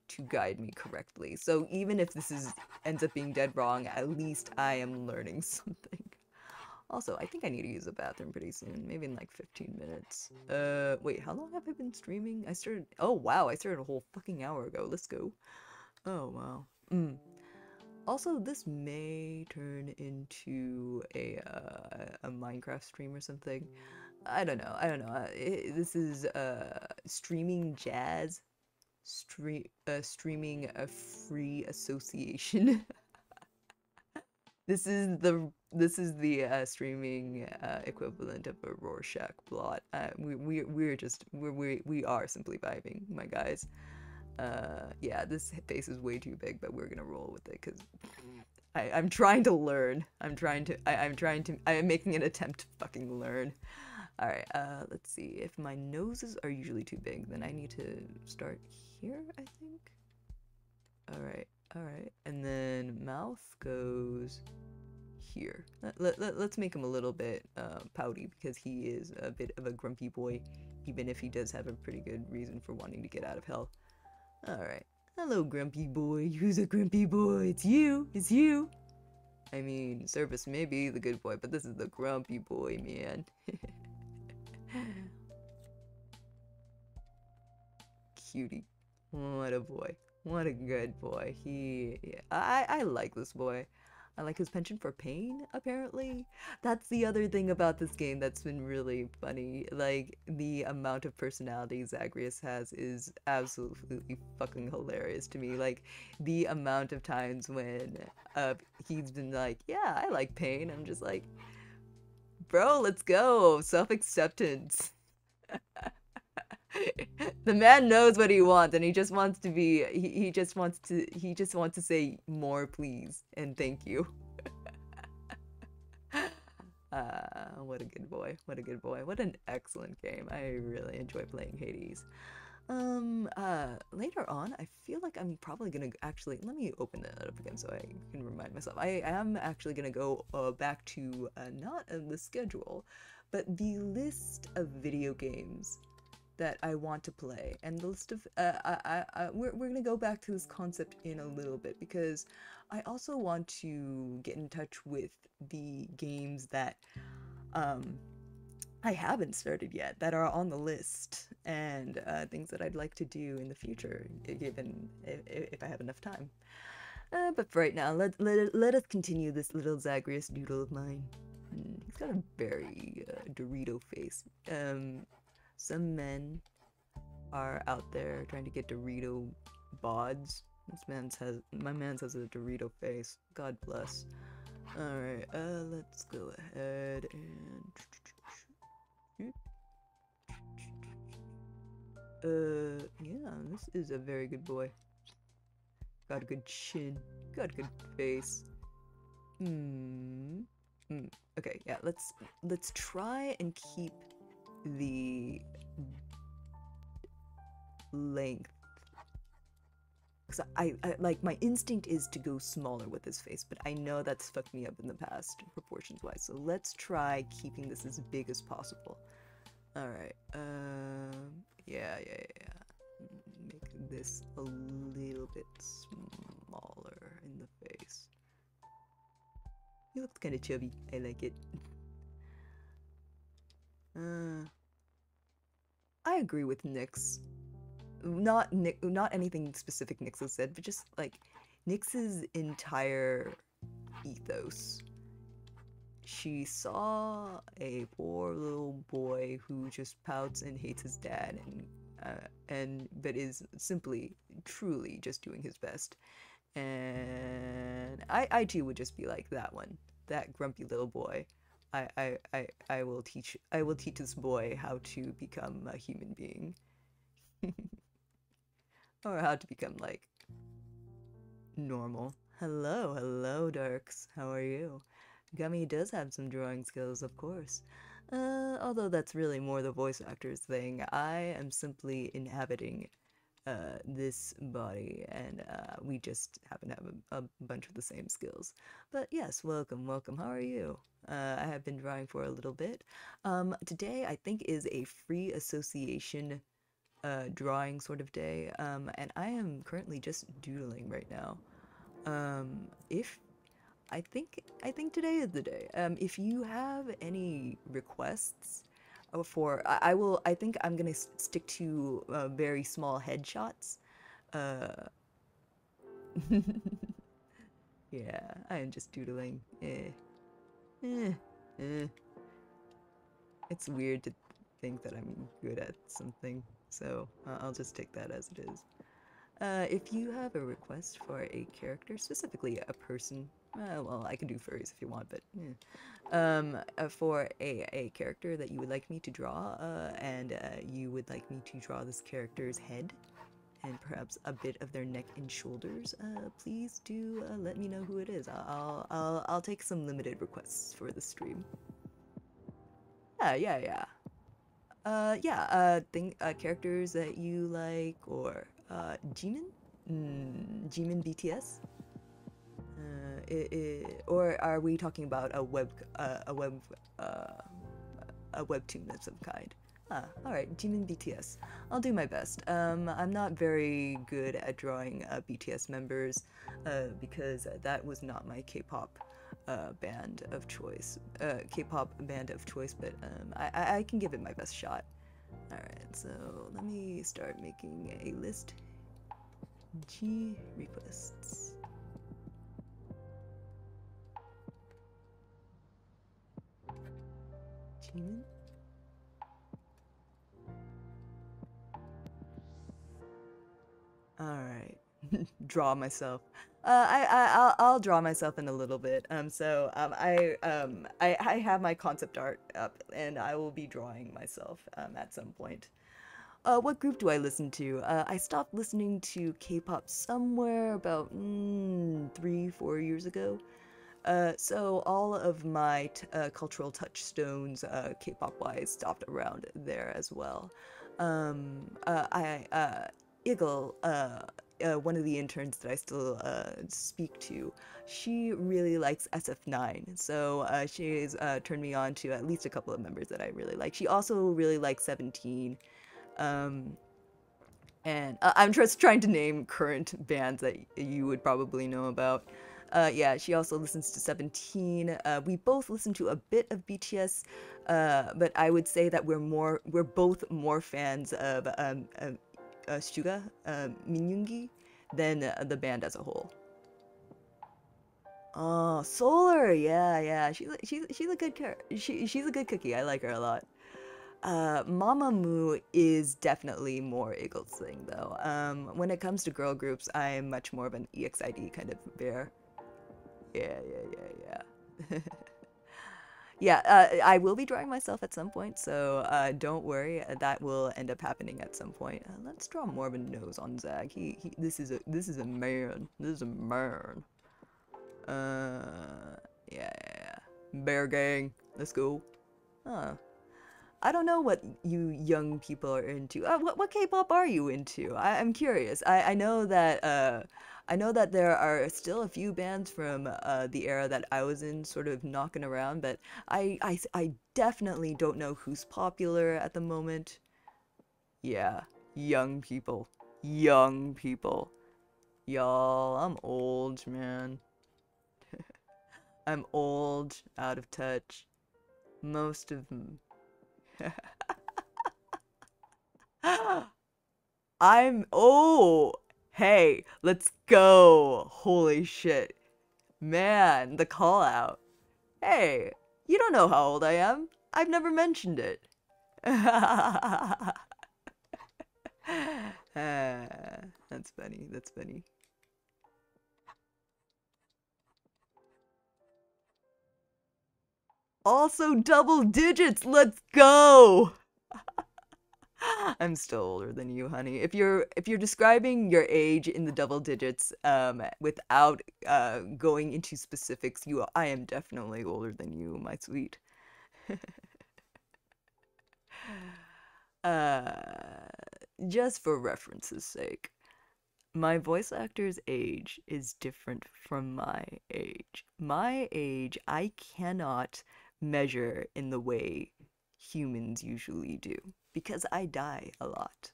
to guide me correctly. So even if this ends up being dead wrong, at least I am learning something. Also, I think I need to use the bathroom pretty soon. Maybe in like 15 minutes. Wait, how long have I been streaming? Oh wow, I started a whole fucking hour ago. Let's go. Oh wow. Also, this may turn into a Minecraft stream or something. I don't know. This is streaming jazz, streaming a free association. This is the streaming equivalent of a Rorschach blot. We are simply vibing, my guys. Yeah, this face is way too big, but we're gonna roll with it because I'm trying to learn. I'm making an attempt to fucking learn. Alright, let's see. If my noses are usually too big, then I need to start here, I think. Alright. And then mouth goes here. Let's make him a little bit pouty because he is a bit of a grumpy boy, even if he does have a pretty good reason for wanting to get out of hell. Alright. Hello, grumpy boy. Who's a grumpy boy? It's you! It's you! I mean, Service may be the good boy, but this is the grumpy boy, man. Cutie. What a boy. What a good boy. I like this boy. I like his penchant for pain, apparently. That's the other thing about this game that's been really funny. Like, the amount of personality Zagreus has is absolutely fucking hilarious to me. Like, the amount of times when he's been like, yeah, I like pain. I'm just like, bro, let's go. Self-acceptance. The man knows what he wants, and he just wants to be. He just wants to say more, please, and thank you. What a good boy. What a good boy. What an excellent game. I really enjoy playing Hades. Later on, I feel like I'm probably gonna actually, let me open that up again so I can remind myself. I am actually gonna go back to, not the schedule, but the list of video games that I want to play, and the list of we're gonna go back to this concept in a little bit because I also want to get in touch with the games that I haven't started yet that are on the list, and things that I'd like to do in the future, given if I have enough time. But for right now, let us continue this little Zagreus doodle of mine. He's got a very Dorito face. Some men are out there trying to get Dorito bods. My man's has a Dorito face. God bless. Alright, let's go ahead and yeah, this is a very good boy. Got a good chin. Got a good face. Okay, yeah, let's try and keep the length, because I like, my instinct is to go smaller with his face, but I know that's fucked me up in the past proportions wise, so let's try keeping this as big as possible. Alright, yeah, make this a little bit smaller in the face. He looks kind of chubby. I like it. I agree with Nyx. Not anything specific Nyx has said, but just like Nyx's entire ethos. She saw a poor little boy who just pouts and hates his dad, but is simply, truly just doing his best. And I too would just be like that one, that grumpy little boy. I will teach this boy how to become a human being. Or how to become like normal. Hello, hello, Darks. How are you? Gummy does have some drawing skills, of course. Although that's really more the voice actor's thing. I am simply inhabiting this body, and we just happen to have a bunch of the same skills. But yes, welcome, welcome. How are you? I have been drawing for a little bit. Today I think is a free association drawing sort of day, and I am currently just doodling right now. If I think today is the day. If you have any requests for, I think I'm gonna stick to very small headshots. Uh, yeah, I am just doodling. Eh, eh. It's weird to think that I'm good at something, so I'll just take that as it is. If you have a request for a character, specifically a person, well, I can do furries if you want, but for a character that you would like me to draw, and you would like me to draw this character's head and perhaps a bit of their neck and shoulders, please do let me know who it is. I'll take some limited requests for the stream. Yeah. Characters that you like, or Jimin? Jimin BTS? Or are we talking about a webtoon of some kind? Alright, Jimin BTS. I'll do my best. I'm not very good at drawing BTS members, because that was not my K-pop band of choice. K-pop band of choice, but I can give it my best shot. Alright, so let me start making a list. G requests. Jimin? Alright. Draw myself. I'll draw myself in a little bit. I have my concept art up, and I will be drawing myself at some point. What group do I listen to? I stopped listening to K-pop somewhere about 3-4 years ago. So all of my cultural touchstones, K-pop wise, stopped around there as well. Eagle, one of the interns that I still speak to, she really likes SF9, so she's turned me on to at least a couple of members that I really like. She also really likes 17, and I'm just trying to name current bands that you would probably know about. Yeah, she also listens to 17. We both listen to a bit of BTS, but I would say that we're both more fans of Suga, Minyoongi, than the band as a whole. Oh, Solar, yeah. She's a good she's a good cookie. I like her a lot. Mamamoo is definitely more Eagles thing though. When it comes to girl groups, I am much more of an EXID kind of bear. Yeah. Yeah, I will be drawing myself at some point, so don't worry, that will end up happening at some point. Let's draw more of a nose on Zag. This is a man. This is a man. Yeah. Bear gang. Let's go. Huh. I don't know what you young people are into. What K-pop are you into? I'm curious. I know that there are still a few bands from the era that I was in, sort of knocking around, but I definitely don't know who's popular at the moment. Yeah, young people. Young people. Y'all, I'm old, man. I'm old, out of touch. Most of them. Oh, hey, let's go. Holy shit. Man, the call out. Hey, you don't know how old I am. I've never mentioned it. That's funny. also double digits. Let's go. I'm still older than you, honey. If you're describing your age in the double digits, without going into specifics, I am definitely older than you, my sweet. Uh, just for reference's sake, my voice actor's age is different from my age. My age, I cannot measure in the way humans usually do because I die a lot.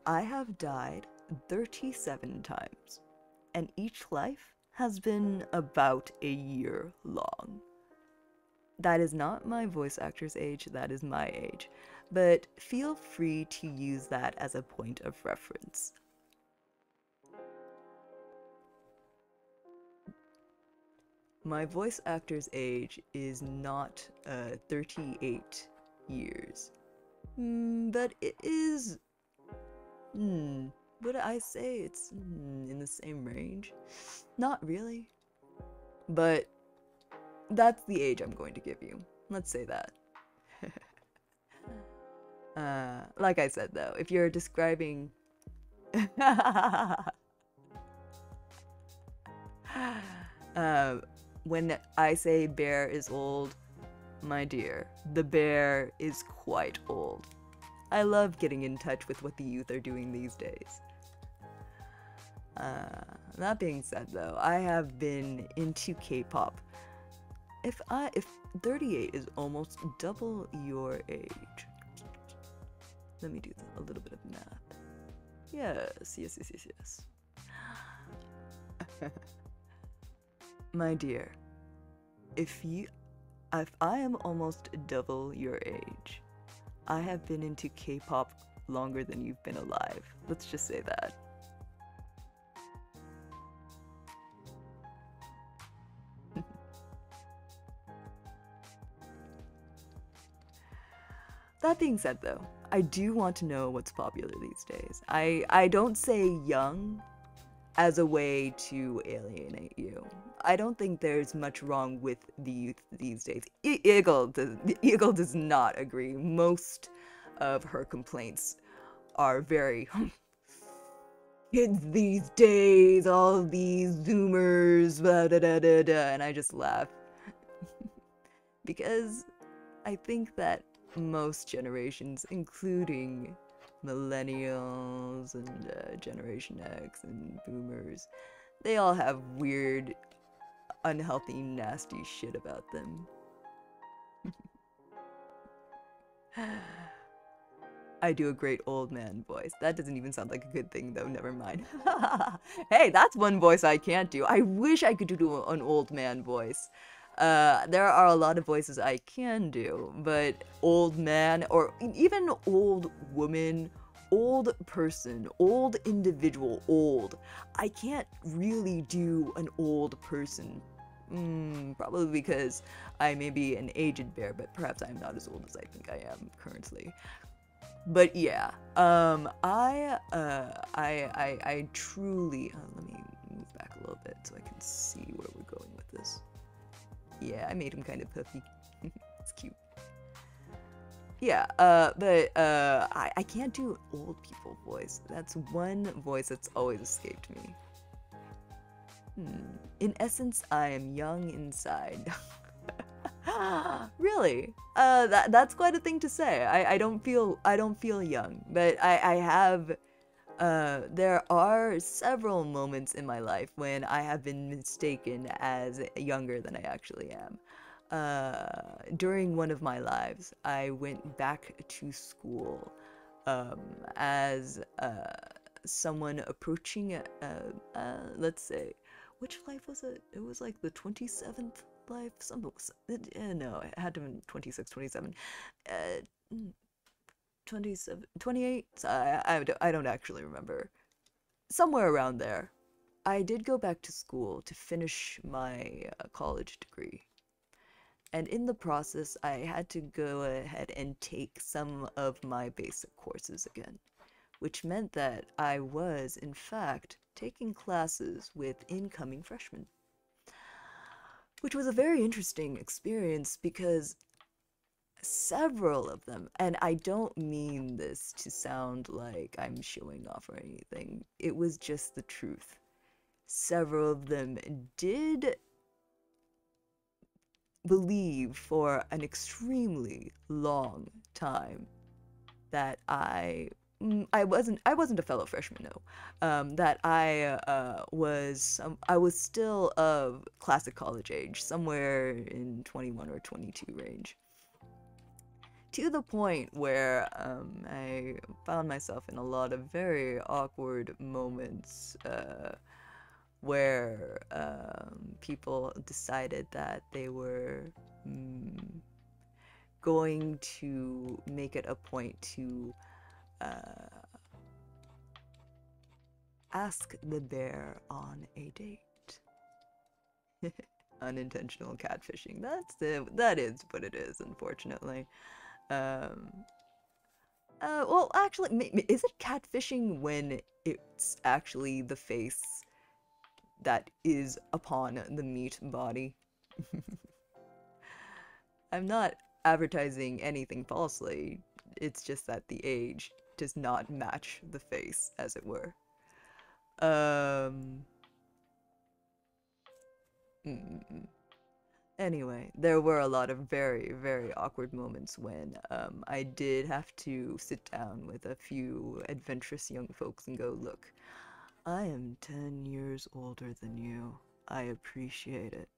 I have died 37 times, and each life has been about a year long. That is not my voice actor's age, that is my age. But feel free to use that as a point of reference. My voice actor's age is not 38 years. But it is. Would I say it's in the same range? Not really. But that's the age I'm going to give you. Let's say that. Like I said though, if you're describing when I say bear is old, my dear, the bear is quite old. I love getting in touch with what the youth are doing these days. That being said though, I have been into K-pop. If 38 is almost double your age. Let me do a little bit of math. Yes. My dear, if I am almost double your age, I have been into K-pop longer than you've been alive. Let's just say that. That being said though, I do want to know what's popular these days. I don't say young as a way to alienate you. I don't think there's much wrong with the youth these days. Eagle does not agree. Most of her complaints are very kids these days, all these zoomers, blah, da, da, da, da, and I just laugh. Because I think that most generations, including millennials and Generation X and boomers, they all have weird, unhealthy, nasty shit about them. I do a great old man voice. That doesn't even sound like a good thing though, never mind. Hey, that's one voice I can't do. I wish I could do an old man voice. There are a lot of voices I can do, but old man, or even old woman, old person, old individual, old. I can't really do an old person. Probably because I may be an aged bear, but perhaps I am not as old as I think I am currently. But yeah, I truly, let me move back a little bit so I can see where we're going with this. Yeah, I made him kind of puffy. It's cute. Yeah, but I can't do old people voice. That's one voice that's always escaped me. In essence, I am young inside. Really? That's quite a thing to say. I don't feel young, but I have. There are several moments in my life when I have been mistaken as younger than I actually am. During one of my lives, I went back to school as someone approaching, let's say, which life was it? It was like the 27th life? No, it had to be 26, 27. 27, 28? I don't actually remember. Somewhere around there. I did go back to school to finish my college degree. And in the process, I had to go ahead and take some of my basic courses again, which meant that I was, in fact, taking classes with incoming freshmen. which was a very interesting experience because several of them, and I don't mean this to sound like I'm showing off or anything, it was just the truth. Several of them did believe for an extremely long time that I wasn't a fellow freshman, no. That I was still of classic college age, somewhere in 21 or 22 range. To the point where I found myself in a lot of very awkward moments where people decided that they were going to make it a point to ask the bear on a date. Unintentional catfishing. That is what it is, unfortunately. Well, actually, is it catfishing when it's actually the face that is upon the meat body? I'm not advertising anything falsely. It's just that the age does not match the face, as it were. Anyway, there were a lot of very, very awkward moments when I did have to sit down with a few adventurous young folks and go, look, I am 10 years older than you. I appreciate it.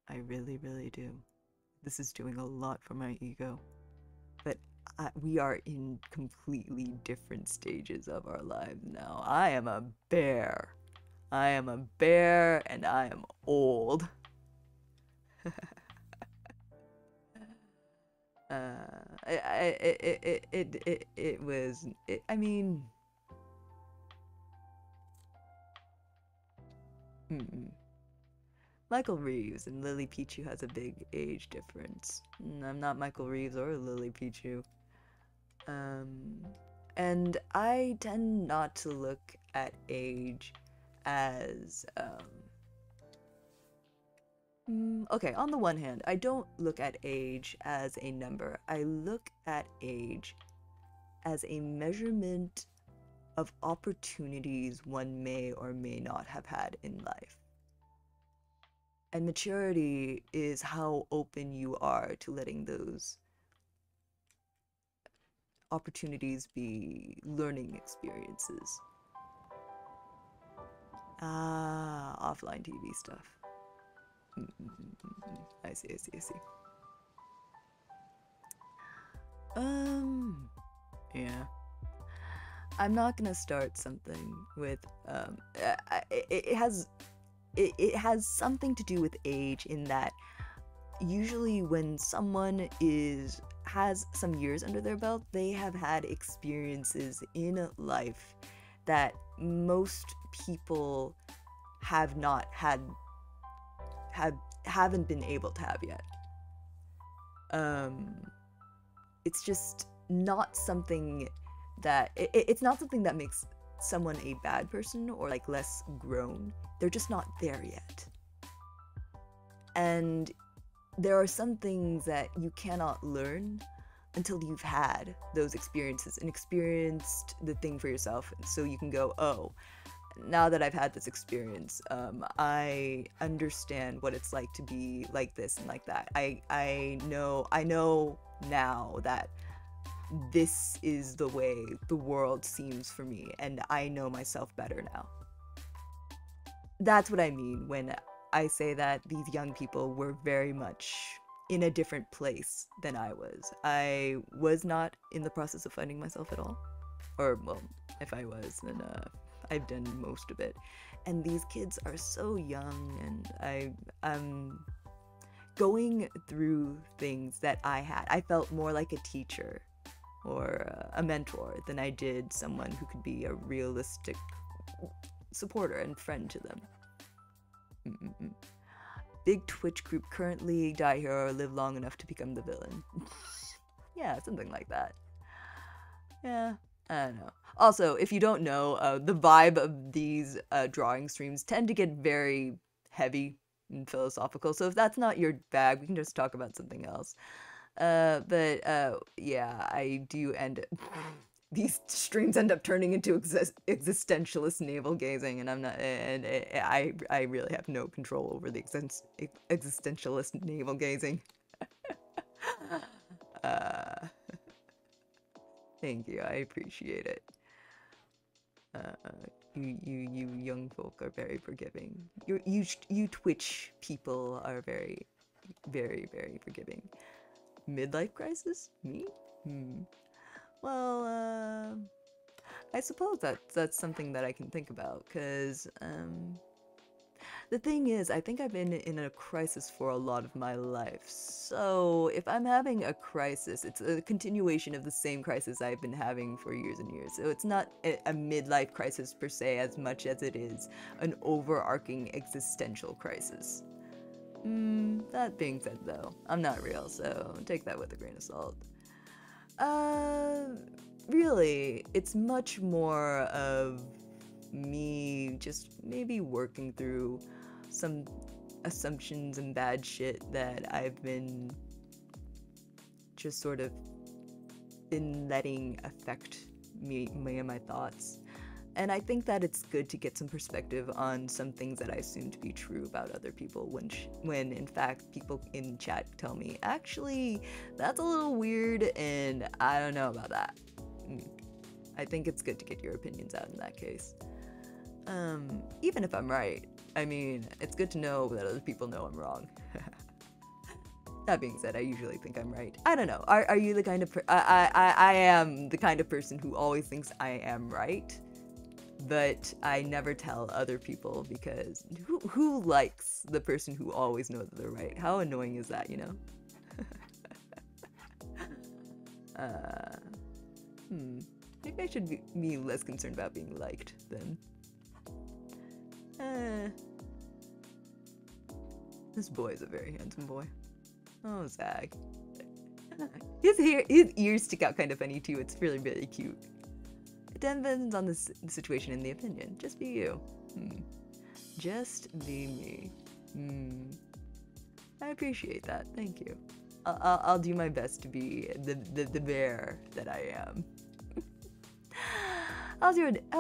I really, really do. This is doing a lot for my ego. But we are in completely different stages of our lives now. I am a bear. I am a bear and I am old. It was, I mean, Michael Reeves and Lily Pichu has a big age difference. I'm not Michael Reeves or Lily Pichu. And I tend not to look at age as, okay, on the one hand, I don't look at age as a number. I look at age as a measurement of opportunities one may or may not have had in life. And maturity is how open you are to letting those opportunities be learning experiences. Ah, offline TV stuff. I see, I see, I see. Yeah. I'm not gonna start something with, it has something to do with age in that usually when someone has some years under their belt, they have had experiences in life that most people have not haven't been able to have yet. It's just not something that it's not something that makes someone a bad person or like less grown. They're just not there yet. And there are some things that you cannot learn until you've had those experiences and experienced the thing for yourself, so you can go, oh, now that I've had this experience, I understand what it's like to be like this and like that. I know now that this is the way the world seems for me, and I know myself better now. That's what I mean when I say that these young people were very much in a different place than I was. I was not in the process of finding myself at all. Or, well, if I was, then I've done most of it. And these kids are so young, and I'm going through things that I had. I felt more like a teacher or a mentor than I did someone who could be a realistic supporter and friend to them. Big Twitch group currently die hero or live long enough to become the villain. Yeah, something like that. Yeah, I don't know. Also, if you don't know, the vibe of these drawing streams tend to get very heavy and philosophical. So if that's not your bag, we can just talk about something else. Yeah, I do end these streams end up turning into existentialist navel gazing, and I'm not, and I really have no control over the existentialist navel gazing. uh, Thank you, I appreciate it. You young folk are very forgiving. You Twitch people are very, very, very forgiving. Midlife crisis? Me? Hmm. Well, I suppose that's something that I can think about, because, the thing is, I think I've been in a crisis for a lot of my life. So if I'm having a crisis, it's a continuation of the same crisis I've been having for years and years. So it's not a midlife crisis per se as much as it is an overarching existential crisis. That being said though, I'm not real, so take that with a grain of salt. Really, it's much more of me just maybe working through some assumptions and bad shit that I've been just sort of been letting affect me and my thoughts. And I think that it's good to get some perspective on some things that I assume to be true about other people when in fact people in chat tell me, actually, that's a little weird and I don't know about that. I think it's good to get your opinions out in that case. Even if I'm right, I mean, it's good to know that other people know I'm wrong. That being said, I usually think I'm right. I don't know. Are you the kind of I am the kind of person who always thinks I am right, but I never tell other people, because who likes the person who always knows that they're right? How annoying is that, you know? Maybe I should be less concerned about being liked then. This boy is a very handsome boy. Oh, Zag. His ears stick out kind of funny too. It's really, really cute. It depends on the situation and the opinion. Just be you. Just be me. I appreciate that. Thank you. I'll do my best to be the bear that I am. How's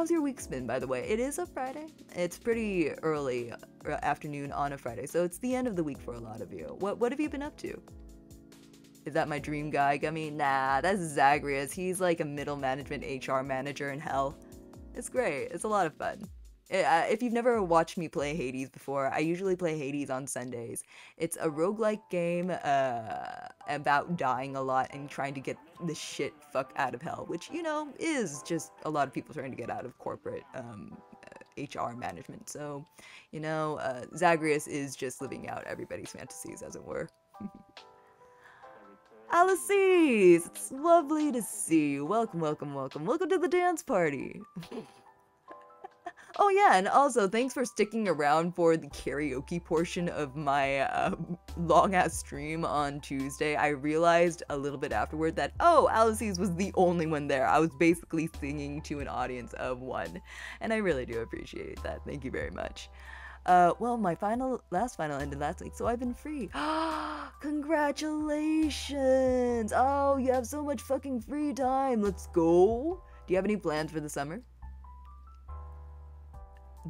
your week's been, by the way? It is a Friday. It's pretty early afternoon on a Friday, so it's the end of the week for a lot of you. What have you been up to? Is that my dream guy, Gummy? Nah, that's Zagreus. He's like a middle management HR manager in hell. It's great. It's a lot of fun. If you've never watched me play Hades before, I usually play Hades on Sundays. It's a roguelike game about dying a lot and trying to get the shit fuck out of hell, which, you know, is just a lot of people trying to get out of corporate HR management. So, you know, Zagreus is just living out everybody's fantasies, as it were. Alice, it's lovely to see you. Welcome, welcome, welcome. Welcome to the dance party. Oh yeah, and also thanks for sticking around for the karaoke portion of my long-ass stream on Tuesday. I realized a little bit afterward that, oh, Alice's was the only one there. I was basically singing to an audience of one, and I really do appreciate that. Thank you very much. Well, my last final ended last week, so I've been free. Congratulations! Oh, you have so much fucking free time. Let's go. Do you have any plans for the summer?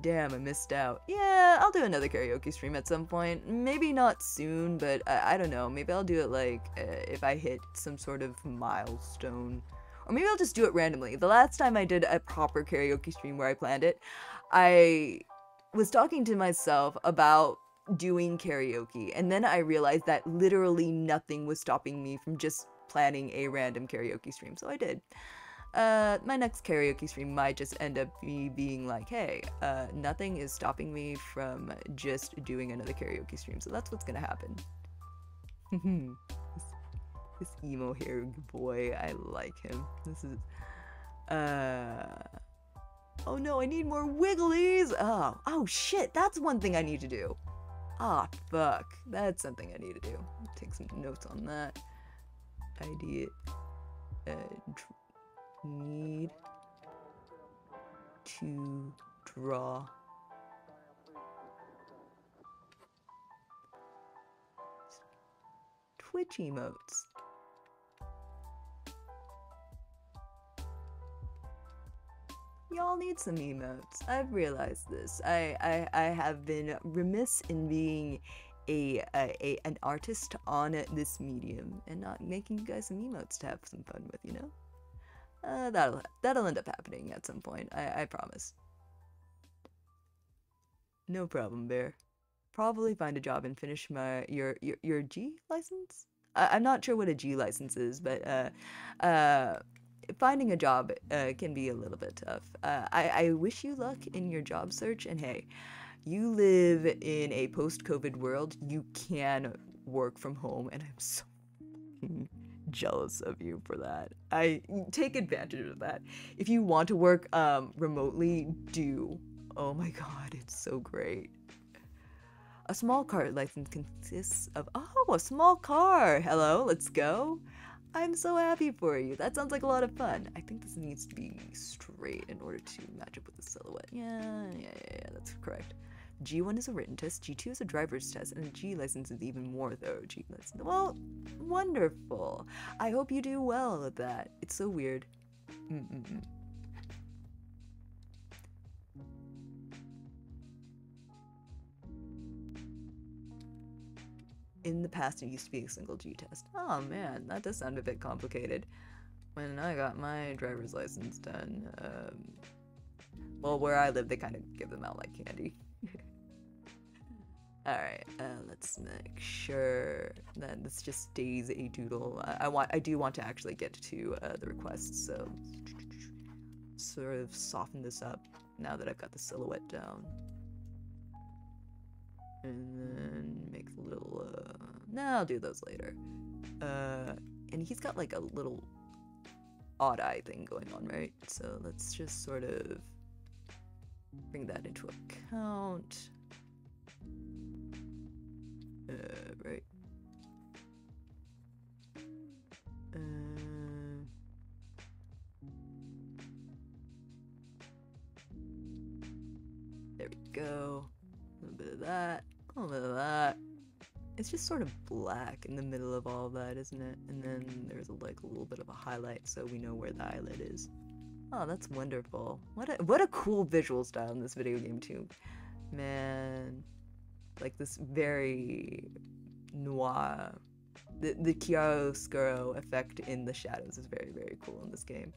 Damn, I missed out. Yeah, I'll do another karaoke stream at some point. Maybe not soon, but I don't know. Maybe I'll do it like if I hit some sort of milestone. Or maybe I'll just do it randomly. The last time I did a proper karaoke stream where I planned it, I was talking to myself about doing karaoke, and then I realized that literally nothing was stopping me from just planning a random karaoke stream, so I did. My next karaoke stream might just end up me being like, hey, nothing is stopping me from just doing another karaoke stream, so that's what's gonna happen. This emo haired boy, I like him. This is, oh no, I need more wigglies! Oh shit, that's one thing I need to do. Ah, fuck, that's something I need to do. Take some notes on that. Idea, need to draw Twitch emotes. Y'all need some emotes. I've realized this. I have been remiss in being an artist on this medium and not making you guys some emotes to have some fun with, you know? That'll end up happening at some point. I promise. No problem, Bear. Probably find a job and finish your G license? I'm not sure what a G license is, but finding a job can be a little bit tough. I wish you luck in your job search, and hey, you live in a post-COVID world. You can work from home, and I'm so jealous of you for that. I take advantage of that. If you want to work remotely, do. Oh my god, it's so great. A small car license consists of, oh, a small car. Hello, let's go. I'm so happy for you. That sounds like a lot of fun. I think this needs to be straight in order to match up with the silhouette. Yeah, that's correct. G1 is a written test, G2 is a driver's test, and a G license is even more though. G license. Well, wonderful. I hope you do well with that. It's so weird. In the past, it used to be a single G test. Oh man, that does sound a bit complicated. When I got my driver's license done, well, where I live, they kind of give them out like candy. Alright, let's make sure that this just stays a doodle. I do want to actually get to the requests, so sort of soften this up now that I've got the silhouette down. And then make the little, no, I'll do those later. And he's got like a little odd eye thing going on, right? So let's just sort of bring that into account. Right. There we go. A little bit of that. A little bit of that. It's just sort of black in the middle of all of that, isn't it? And then there's like a little bit of a highlight so we know where the eyelid is. Oh, that's wonderful. What a cool visual style in this video game too. Man. Like this very noir. The chiaroscuro effect in the shadows is very, very cool in this game.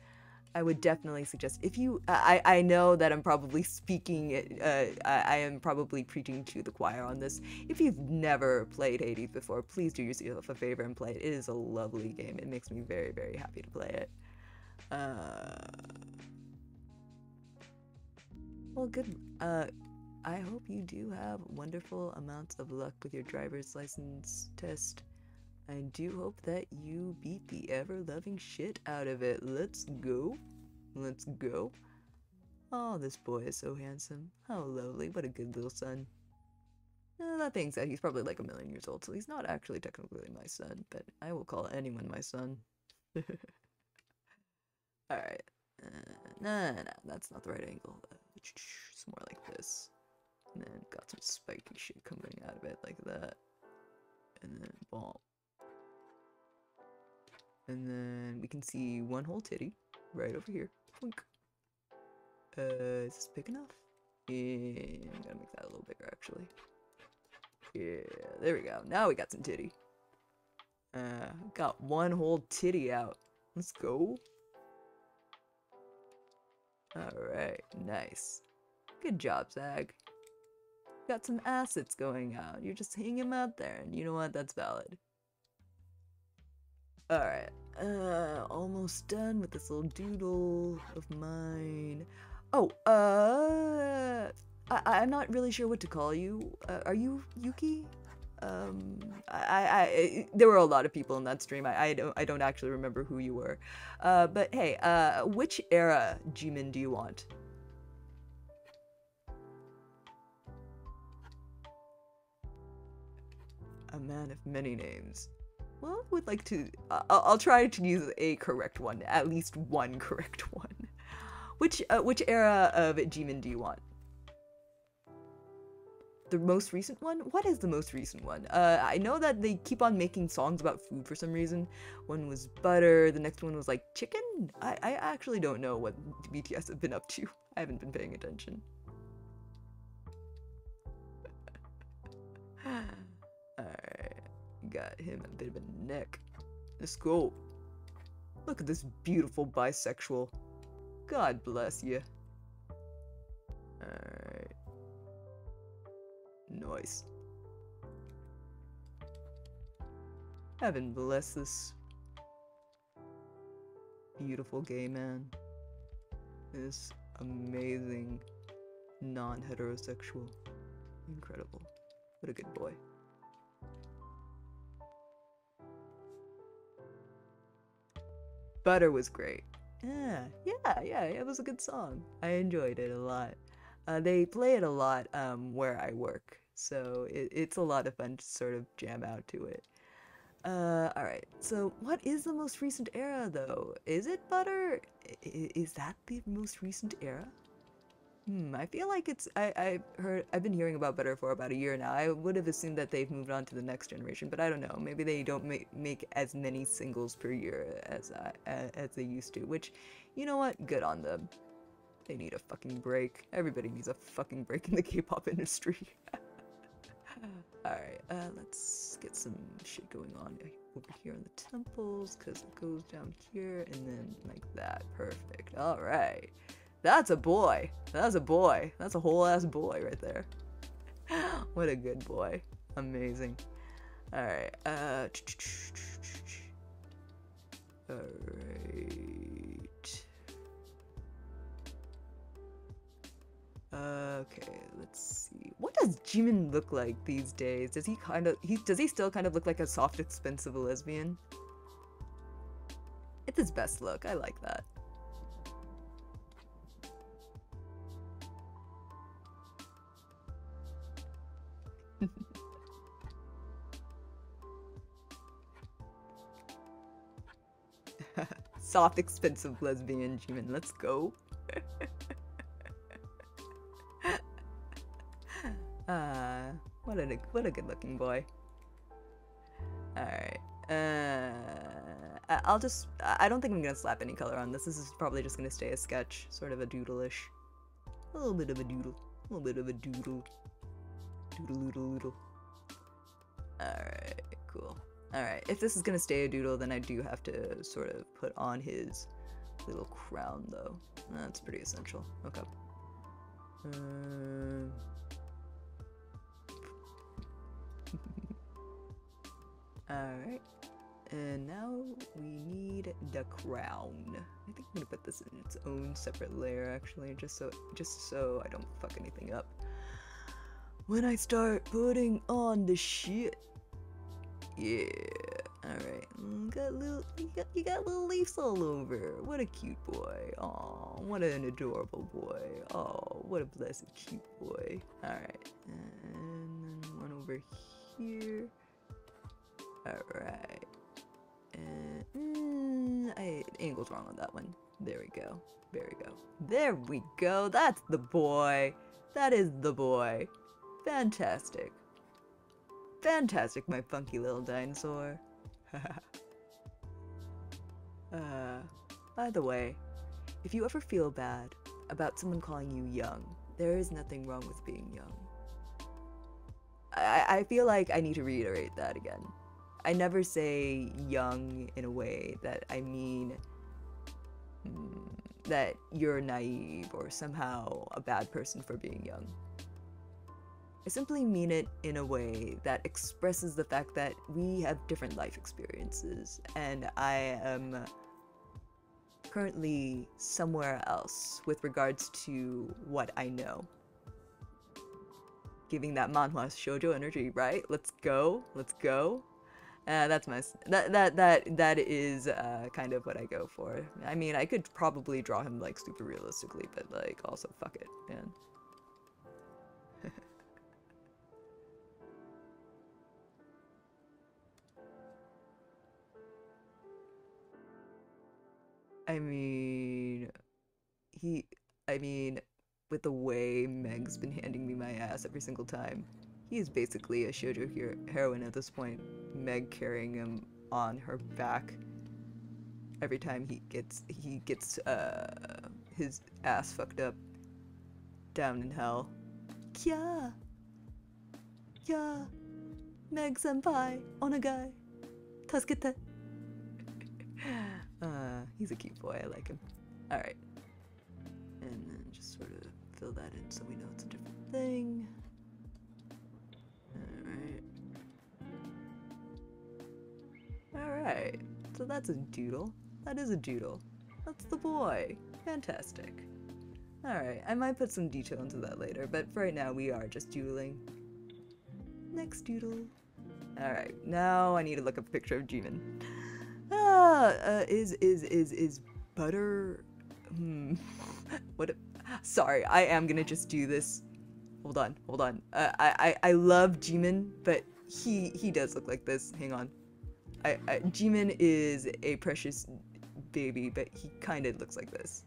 I would definitely suggest, if you, I know that I'm probably speaking, I am probably preaching to the choir on this. If you've never played Hades before, please do yourself a favor and play it. It is a lovely game. It makes me very, very happy to play it. Well, good, I hope you do have wonderful amounts of luck with your driver's license test. I do hope that you beat the ever-loving shit out of it. Let's go. Let's go. Oh, this boy is so handsome. How lovely. What a good little son. That being said, he's probably like 1,000,000 years old, so he's not actually technically my son, but I will call anyone my son. Alright. No, that's not the right angle. It's more like this. And then got some spiky shit coming out of it like that. And then boom. And then we can see one whole titty right over here. Plunk. Is this big enough? Yeah, I'm gonna make that a little bigger actually. Yeah, there we go. Now we got some titty. Got one whole titty out. Let's go. Alright, nice. Good job, Zag. Got some assets going out. You're just hanging them out there, and you know what? That's valid. Alright, almost done with this little doodle of mine. Oh, I'm not really sure what to call you. Are you Yuki? There were a lot of people in that stream. I don't actually remember who you were. But hey, which era G-Min do you want? A man of many names. Well, I would like to, I'll try to use a correct one, at least one correct one. Which era of G-Min do you want? The most recent one? What is the most recent one? I know that they keep on making songs about food for some reason. One was butter, the next one was like chicken? I actually don't know what BTS have been up to. I haven't been paying attention. Alright, got him a bit of a neck. Let's go. Look at this beautiful bisexual. God bless you. Alright. Nice. Heaven bless this beautiful gay man. This amazing non-heterosexual. Incredible. What a good boy. Butter was great. Yeah, it was a good song. I enjoyed it a lot. They play it a lot where I work, so it's a lot of fun to sort of jam out to it. Alright, so what is the most recent era though? Is it Butter? Is that the most recent era? I feel like it's, I've been hearing about Butter for about a year now. I would have assumed that they've moved on to the next generation, but I don't know. Maybe they don't make as many singles per year as they used to, which, you know what? Good on them. They need a fucking break. Everybody needs a fucking break in the K-pop industry. Alright, let's get some shit going on over here on the temples, because it goes down here, and then like that. Perfect. Alright. That's a boy. That's a boy. That's a whole ass boy right there. What a good boy. Amazing. Alright, alright. Okay, let's see. What does Jimin look like these days? Does he still kind of look like a soft, expensive lesbian? It's his best look. I like that. Soft, expensive lesbian Jimin. Let's go. What a good looking boy. Alright. I don't think I'm gonna slap any color on this. This is probably just gonna stay a sketch. Sort of a doodle-ish. A little bit of a doodle. A little bit of a doodle. Doodle-oodle-oodle. Alright, cool. Alright, if this is gonna stay a doodle, then I do have to sort of put on his little crown, though. That's pretty essential. Okay. Alright. And now we need the crown. I think I'm gonna put this in its own separate layer, actually, just so I don't fuck anything up when I start putting on the shit. Yeah. Alright. You got little leaves all over. What a cute boy. Aw, what an adorable boy. Oh, what a blessed cute boy. Alright. And then one over here. Alright. And angle's wrong on that one. There we go. There we go. There we go. That's the boy. That is the boy. Fantastic. Fantastic, my funky little dinosaur. By the way, if you ever feel bad about someone calling you young, there is nothing wrong with being young. I feel like I need to reiterate that again. I never say young in a way that I mean that you're naive or somehow a bad person for being young. I simply mean it in a way that expresses the fact that we have different life experiences, and I am currently somewhere else with regards to what I know. Giving that manhwa shoujo energy, right? Let's go, let's go. That's my that is kind of what I go for. I mean, I could probably draw him like super realistically, but like also fuck it, man. I mean, with the way Meg's been handing me my ass every single time, He's basically a shoujo heroine at this point. Meg carrying him on her back every time he gets his ass fucked up down in hell. Kya, yeah, Meg senpai, onagai, tasukete. He's a cute boy. I like him. All right, and then just sort of fill that in so we know it's a different thing. Alright, so that's a doodle. That is a doodle. That's the boy. Fantastic. Alright, I might put some detail into that later, but for right now we are just doodling. Next doodle. Alright, now I need to look up a picture of Jimin. Is butter... what? Sorry, I am gonna just do this. Hold on. I love Jimin, but he does look like this. Hang on. Jimin is a precious baby, but he kind of looks like this.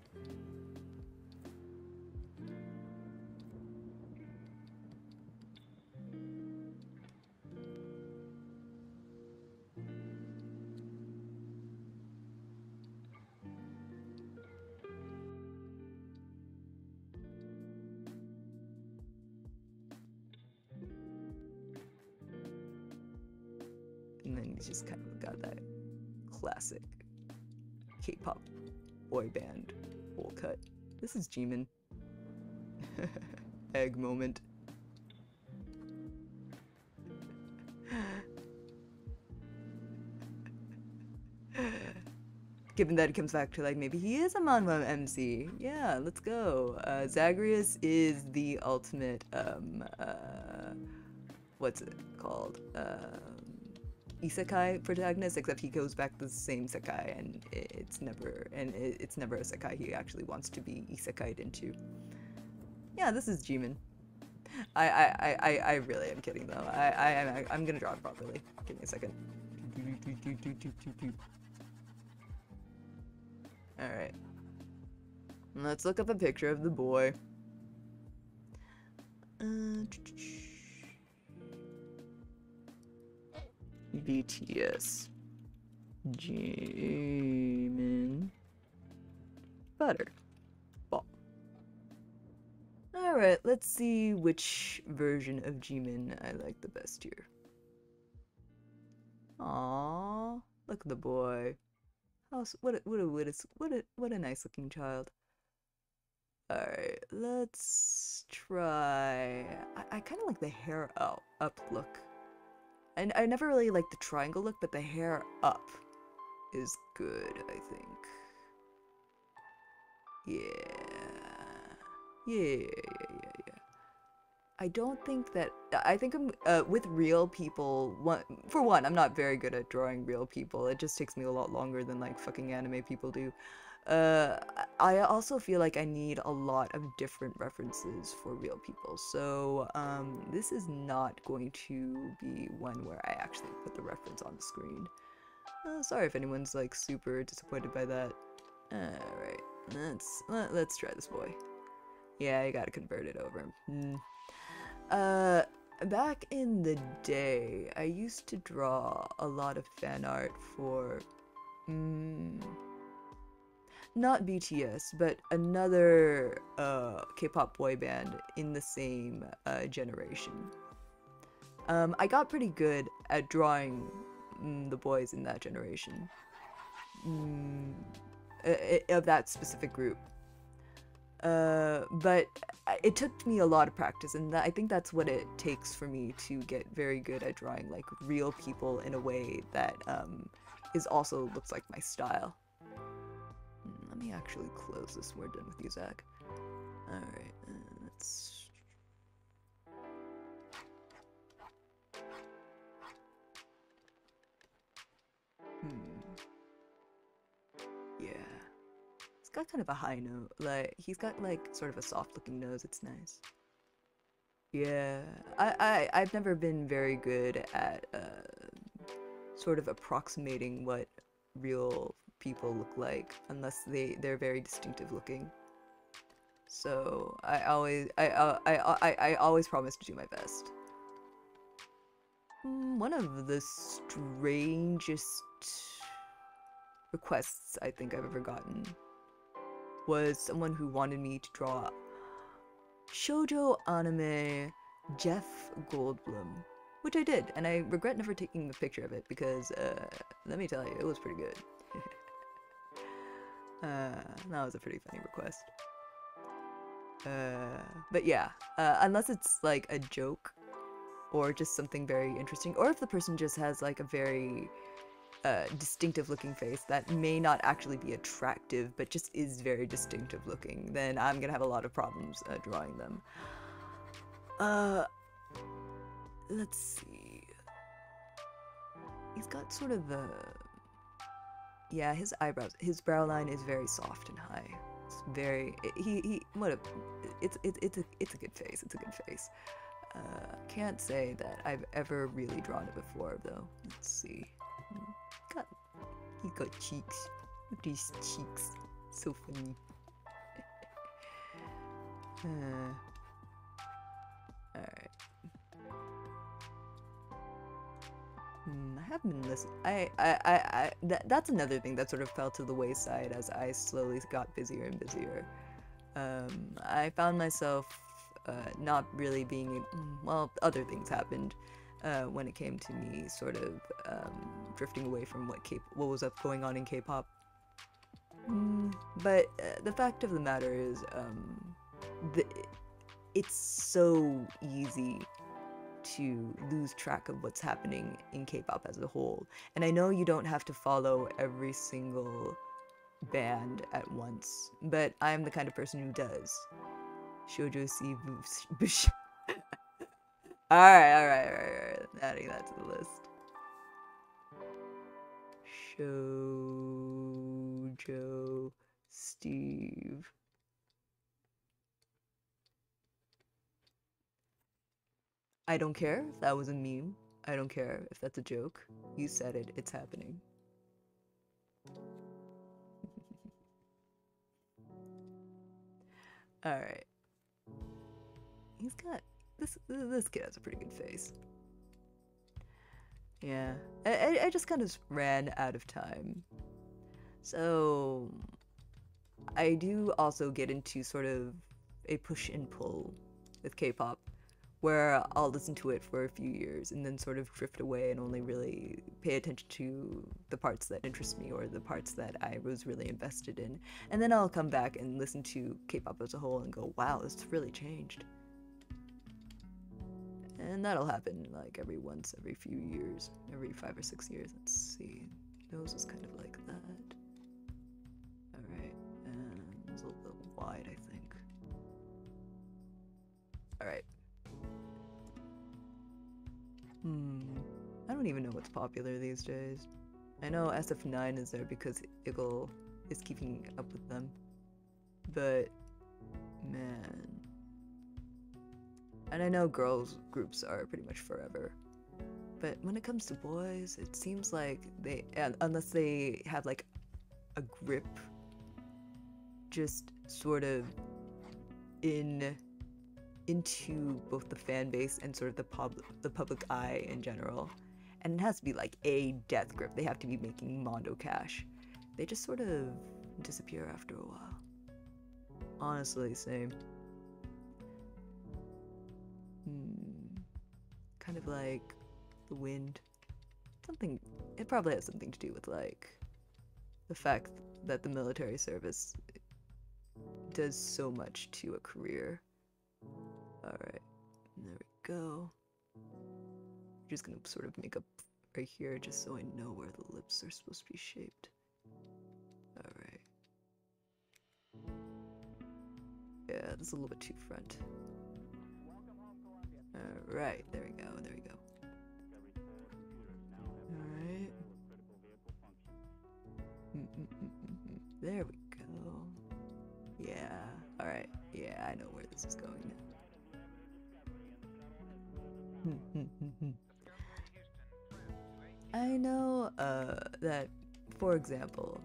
And then he's just kind of got that classic K-pop boy band bowl cut. This is Jimin. Egg moment. Given that it comes back to like maybe he is a manhwa MC. Yeah, let's go. Zagreus is the ultimate what's it called? Isekai protagonist, except he goes back to the same sekai, and it's never a sekai he actually wants to be isekai'd into. Yeah, this is Jimin. I really am kidding though. I'm gonna draw it properly. Give me a second. All right. Let's look up a picture of the boy. BTS Jimin butter ball. Alright, let's see which version of Jimin I like the best here. Aww, look at the boy. What a nice looking child. Alright, let's try. I kind of like the hair up look. And I never really liked the triangle look, but the hair up is good, I think. Yeah. I don't think that... I think I'm... with real people... For one, I'm not very good at drawing real people. It just takes me a lot longer than, like, fucking anime people do. I also feel like I need a lot of different references for real people, so this is not going to be one where I actually put the reference on the screen. Sorry if anyone's like super disappointed by that. Alright, let's try this boy. Yeah, I gotta convert it over. Back in the day, I used to draw a lot of fan art for not BTS, but another K-pop boy band in the same generation. I got pretty good at drawing the boys in that generation, of that specific group. But it took me a lot of practice, and I think that's what it takes for me to get very good at drawing like real people in a way that is also looks like my style. Let me actually close this. We're done with you, Zach. Alright, let's... Yeah. He's got kind of a high note. Like, he's got, like, sort of a soft-looking nose. It's nice. Yeah. I've never been very good at, sort of approximating what real people look like unless they're very distinctive looking. So I always promise to do my best. One of the strangest requests I think I've ever gotten was someone who wanted me to draw shoujo anime Jeff Goldblum, which I did, and I regret never taking the picture of it because, let me tell you, it was pretty good. That was a pretty funny request. But yeah, unless it's like a joke or just something very interesting, or if the person just has like a very distinctive looking face that may not actually be attractive but just is very distinctive looking, then I'm gonna have a lot of problems drawing them. Let's see. He's got sort of a... Yeah, his brow line is very soft and high. It's very... It's a good face, it's a good face. Can't say that I've ever really drawn it before, though. Let's see. He got cheeks. Look at these cheeks. So funny. Alright. I haven't been listening. That's another thing that sort of fell to the wayside as I slowly got busier and busier. I found myself not really being, well, other things happened when it came to me sort of drifting away from what was going on in K-pop. But the fact of the matter is, it's so easy to lose track of what's happening in K-pop as a whole. And I know you don't have to follow every single band at once, but I'm the kind of person who does. Shoujo si bush. Alright. Adding that to the list. Shoujo Steve. I don't care if that was a meme. I don't care if that's a joke. You said it, it's happening. Alright. He's got... This kid has a pretty good face. Yeah. I just kind of ran out of time. So... I do also get into sort of a push and pull with K-pop, where I'll listen to it for a few years and then sort of drift away and only really pay attention to the parts that interest me or the parts that I was really invested in. And then I'll come back and listen to K-pop as a whole and go, wow, it's really changed. And that'll happen like every few years, every 5 or 6 years. Let's see. Nose is kind of like that. Alright, and it's a little wide, I think. Alright. I don't even know what's popular these days. I know SF9 is there because Iggle is keeping up with them. But, man. And I know girls groups are pretty much forever. But when it comes to boys, it seems like they, unless they have like a grip, just sort of into both the fan base and sort of the public eye in general. And it has to be like a death grip. They have to be making Mondo cash. They just sort of disappear after a while. Honestly, same. Kind of like the wind. It probably has something to do with like the fact that the military service does so much to a career. Alright, there we go. I'm just gonna sort of make up right here just so I know where the lips are supposed to be shaped. Alright. Yeah, this is a little bit too front. Alright, there we go, there we go. Alright. There we go. Yeah, alright. Yeah, I know where this is going now. I know that, for example,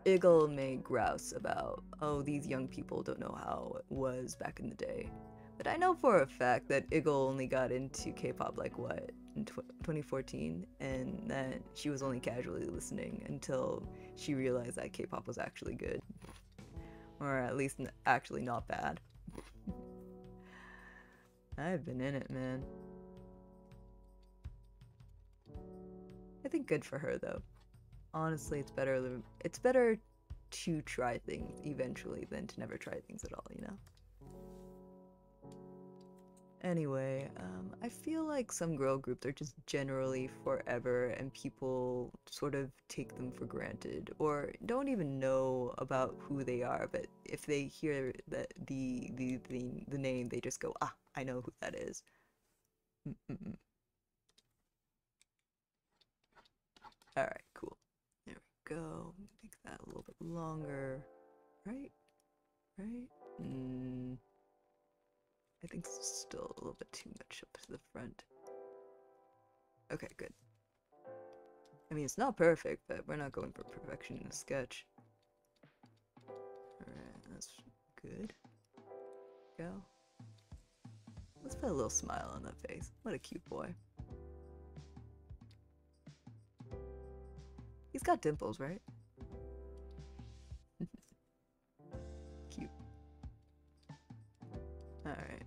Iggle may grouse about, oh, these young people don't know how it was back in the day. But I know for a fact that Eagle only got into K-pop like what, in 2014, and that she was only casually listening until she realized that K-pop was actually good, or at least actually not bad. I've been in it, man. I think good for her though. Honestly, it's better to try things eventually than to never try things at all, you know? Anyway, I feel like some girl groups are just generally forever and people sort of take them for granted or don't even know about who they are, but if they hear the name, they just go, ah, I know who that is. Alright, cool. There we go. Make that a little bit longer. Right? Right? I think it's still a little bit too much up to the front. Okay, good. I mean, it's not perfect, but we're not going for perfection in a sketch. Alright, that's good. Go. Let's put a little smile on that face. What a cute boy. He's got dimples, right? Cute. Alright.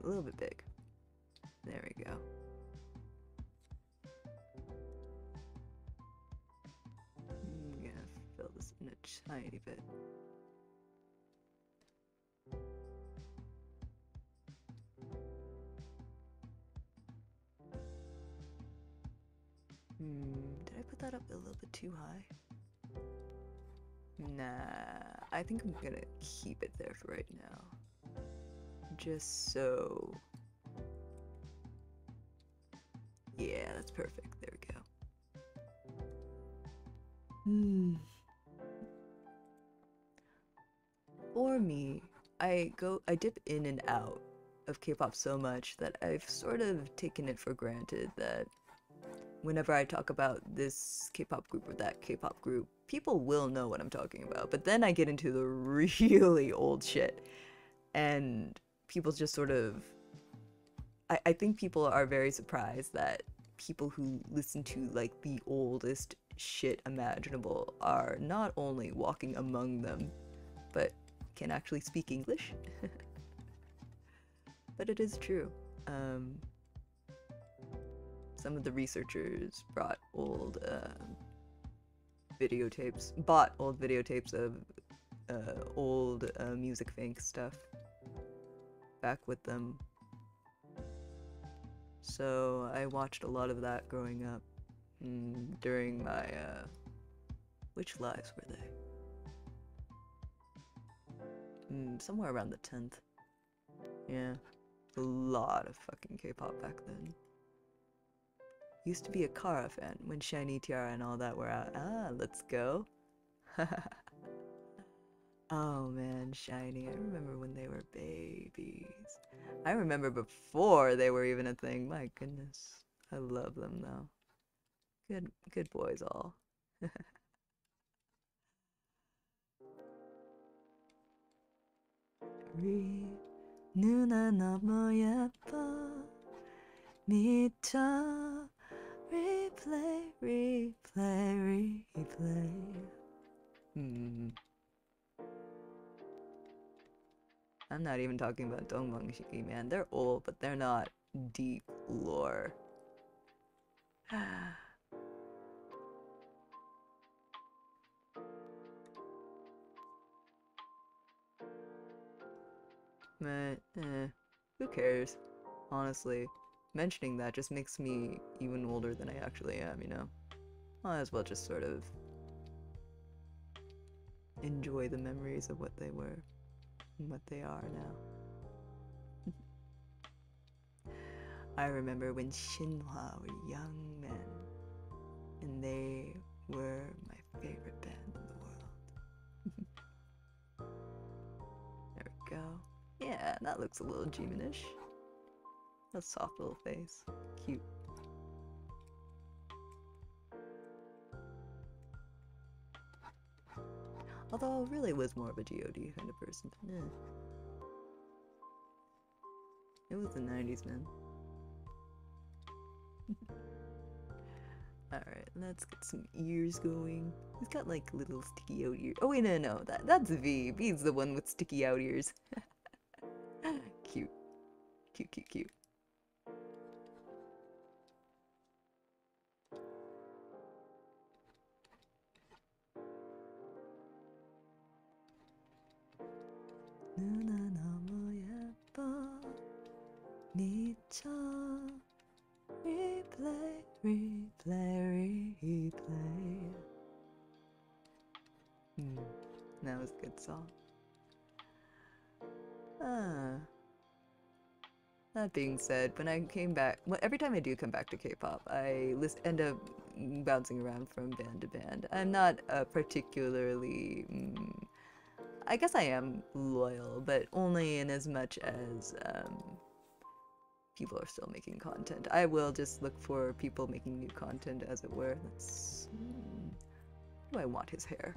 A little bit big. There we go. I'm gonna fill this in a tiny bit. Did I put that up a little bit too high? Nah, I think I'm gonna keep it there for right now. Just so... Yeah, that's perfect. There we go. For me, I dip in and out of K-pop so much that I've sort of taken it for granted that whenever I talk about this K-pop group or that K-pop group, people will know what I'm talking about. But then I get into the really old shit, and people just sort of... I think people are very surprised that people who listen to like the oldest shit imaginable are not only walking among them, but can actually speak English. But it is true. Some of the researchers bought old videotapes of old music fink stuff back with them. So I watched a lot of that growing up during my which lives were they? Somewhere around the 10th. Yeah, a lot of fucking K-pop back then. Used to be a Kara fan when Shiny Tiara and all that were out. Ah, let's go. Oh man, Shiny. I remember when they were babies. I remember before they were even a thing. My goodness. I love them though. Good boys all. 누나 너무 예뻐 미쳐 replay replay replay. I'm not even talking about Dongbangshiki, man. They're old, but they're not deep lore. But, who cares? Honestly, mentioning that just makes me even older than I actually am, you know? Might as well just sort of enjoy the memories of what they were and what they are now. I remember when Shinhwa were young men, and they were my favorite band in the world. There we go. Yeah, that looks a little Jimin-ish. A soft little face. Cute. Although I really was more of a GOD kind of person. Yeah. It was the 90s, man. Alright, let's get some ears going. He's got like little sticky out ears. Oh wait, no, that's V. V's the one with sticky out ears. Cute. Cute, cute, cute. Replay, replay, replay. That was a good song. That being said, when I came back, well, every time I do come back to K-pop, I end up bouncing around from band to band. I'm not particularly, I guess I am loyal, but only in as much as people are still making content. I will just look for people making new content, as it were. Let's. Do I want his hair?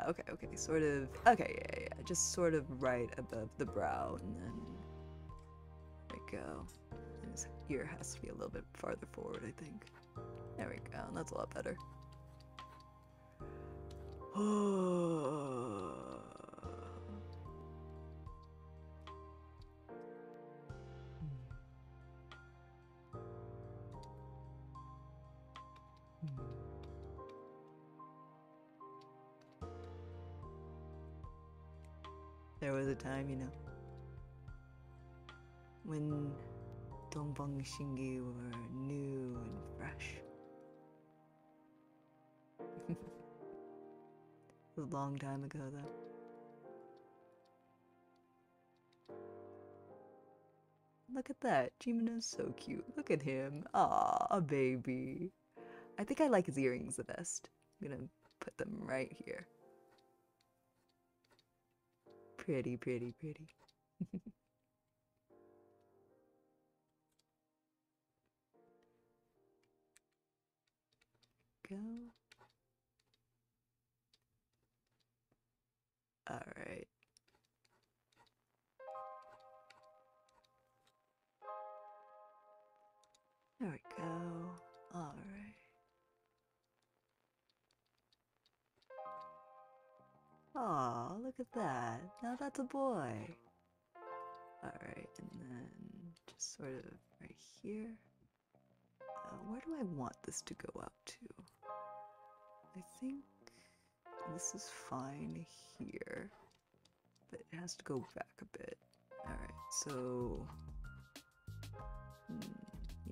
Okay, sort of. Okay, yeah, just sort of right above the brow, and then there we go. And his ear has to be a little bit farther forward, I think. There we go. That's a lot better. There was a time, you know, when Dongbang Shingi were new and fresh. It was a long time ago, though. Look at that. Jimina's so cute. Look at him. Aw, a baby. I think I like his earrings the best. I'm gonna put them right here. Pretty, pretty, pretty. Go. Alright. There we go. Alright. Aw, look at that. Now that's a boy. Alright, and then just sort of right here. Where do I want this to go out to? I think this is fine here, but it has to go back a bit. Alright, so...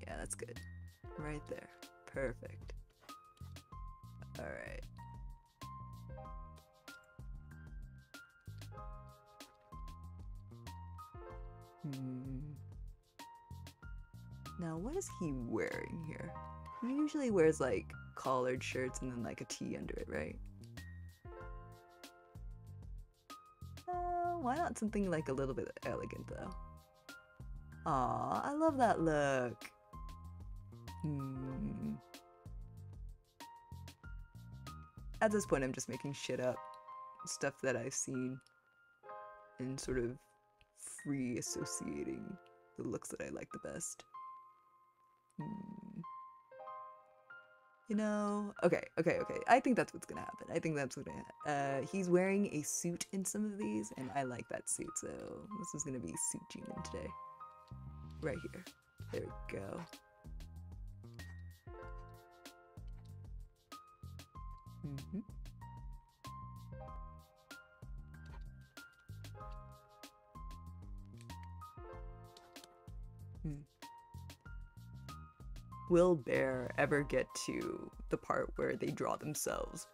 yeah, that's good. Right there. Perfect. Alright. Now, what is he wearing here? He usually wears, like, collared shirts and then, like, a tee under it, right? Why not something, like, a little bit elegant, though? Aw, I love that look! At this point, I'm just making shit up. Stuff that I've seen. And sort of free associating the looks that I like the best. You know, okay. I think that's what's gonna happen. I think that's gonna he's wearing a suit in some of these, and I like that suit, so this is gonna be Suit Jimin today. Right here. There we go. Will Bear ever get to the part where they draw themselves?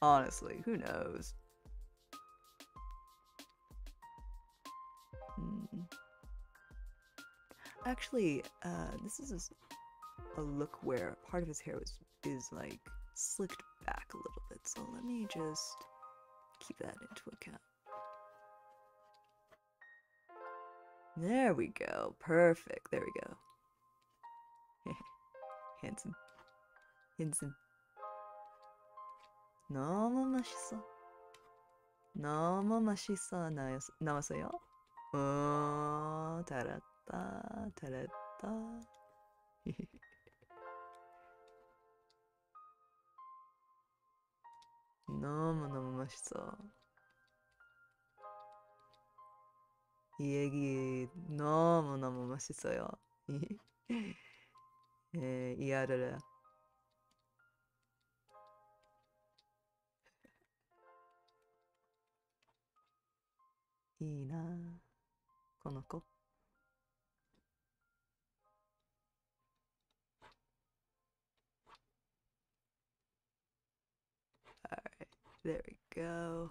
Honestly, who knows? Actually, this is a look where part of his hair is like slicked back a little bit, so let me just keep that into account. There we go. Perfect. There we go. Handsome. Handsome. 너무 맛있어. 너무 맛있어. 나왔어요? 잘했다. 잘했다. 너무너무 맛있어. 이 얘기 너무너무 맛있어요. 예, 이해를. いいなこの子。Alright, there we go.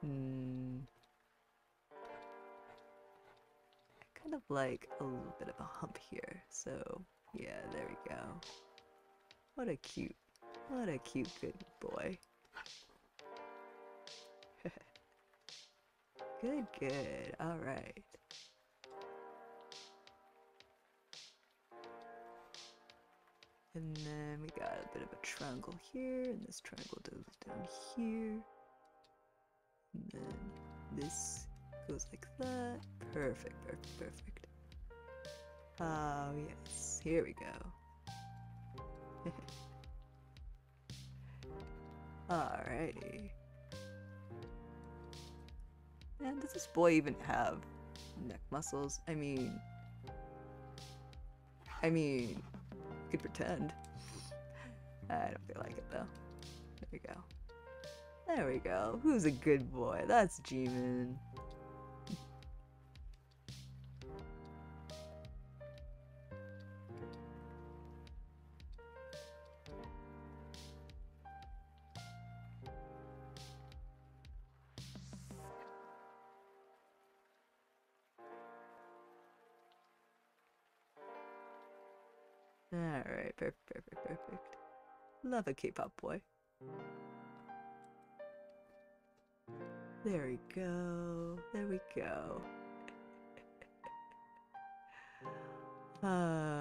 I kind of like a little bit of a hump here, so yeah, there we go. What a cute good boy. Good, alright. And then we got a bit of a triangle here, and this triangle goes down here. And then this goes like that. Perfect. Oh yes, here we go. Alrighty. Man, does this boy even have neck muscles? I mean, you could pretend. I don't feel like it though. There we go. Who's a good boy? That's G-Man. Alright, perfect. Love a K-pop boy. There we go. Alright.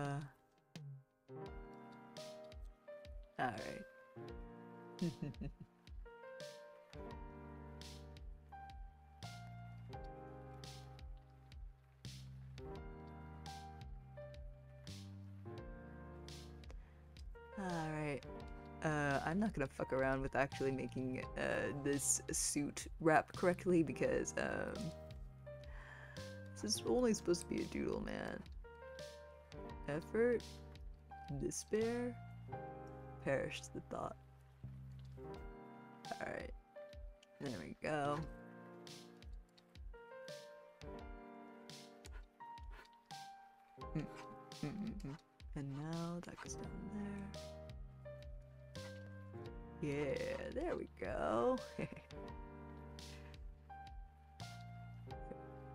Alright. I'm not gonna fuck around with actually making this suit wrap correctly because this is only supposed to be a doodle, man. Effort, despair, perished the thought. Alright. There we go. And now that goes down there. Yeah, there we go.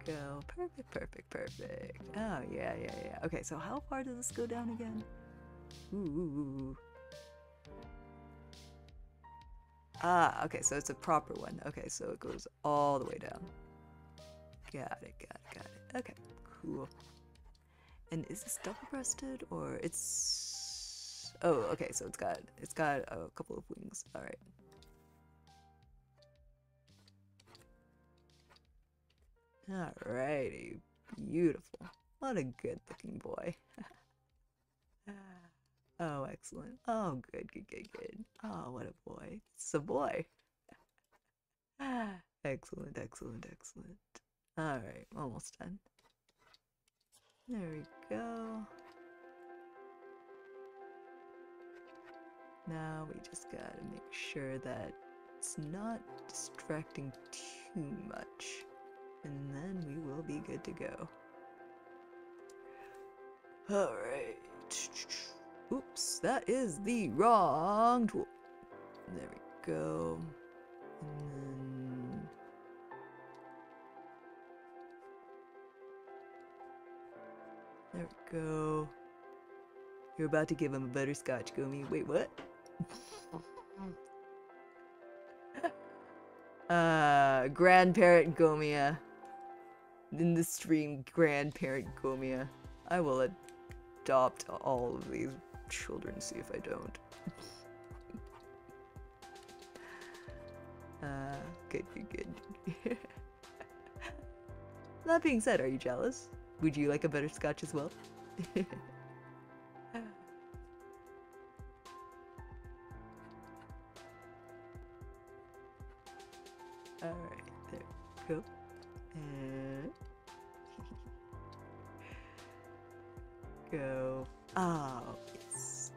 Go. Perfect. Oh, yeah. Okay, so how far does this go down again? Ooh. Ah, okay, so it's a proper one. Okay, so it goes all the way down. Got it. Okay, cool. And is this double-breasted or it's... Oh, okay, so it's got a couple of wings. All right. Alrighty, beautiful. What a good-looking boy. Oh, excellent. Oh, good. Oh, what a boy. It's a boy. Excellent. Alright, almost done. There we go. Now we just gotta make sure that it's not distracting too much. And then we will be good to go. Alright. Oops, that is the wrong tool. There we go. And then... There we go. You're about to give him a butterscotch, Gomi. Wait, what? Grandparent Gomiya. in the stream, grandparent Gomiya. I will adopt all of these children, see if I don't. Good. That being said, are you jealous? Would you like a butterscotch as well? Alright, there we go. And go. Oh, yes.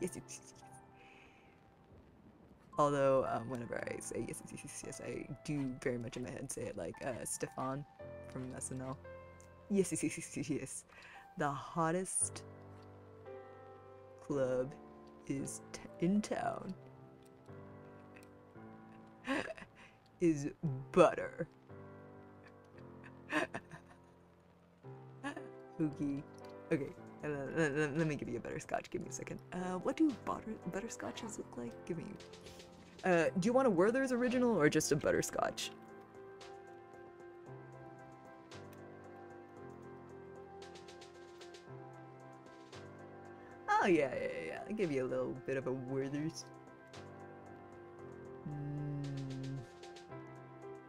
Although, whenever I say yes, I do very much in my head say it like Stefan from SNL. Yes. The hottest club is in town. Is butter. Oogie. Okay, let me give you a butterscotch. Give me a second. What do butterscotches look like? Give me. Do you want a Werther's original or just a butterscotch? Oh yeah. I'll give you a little bit of a Werther's.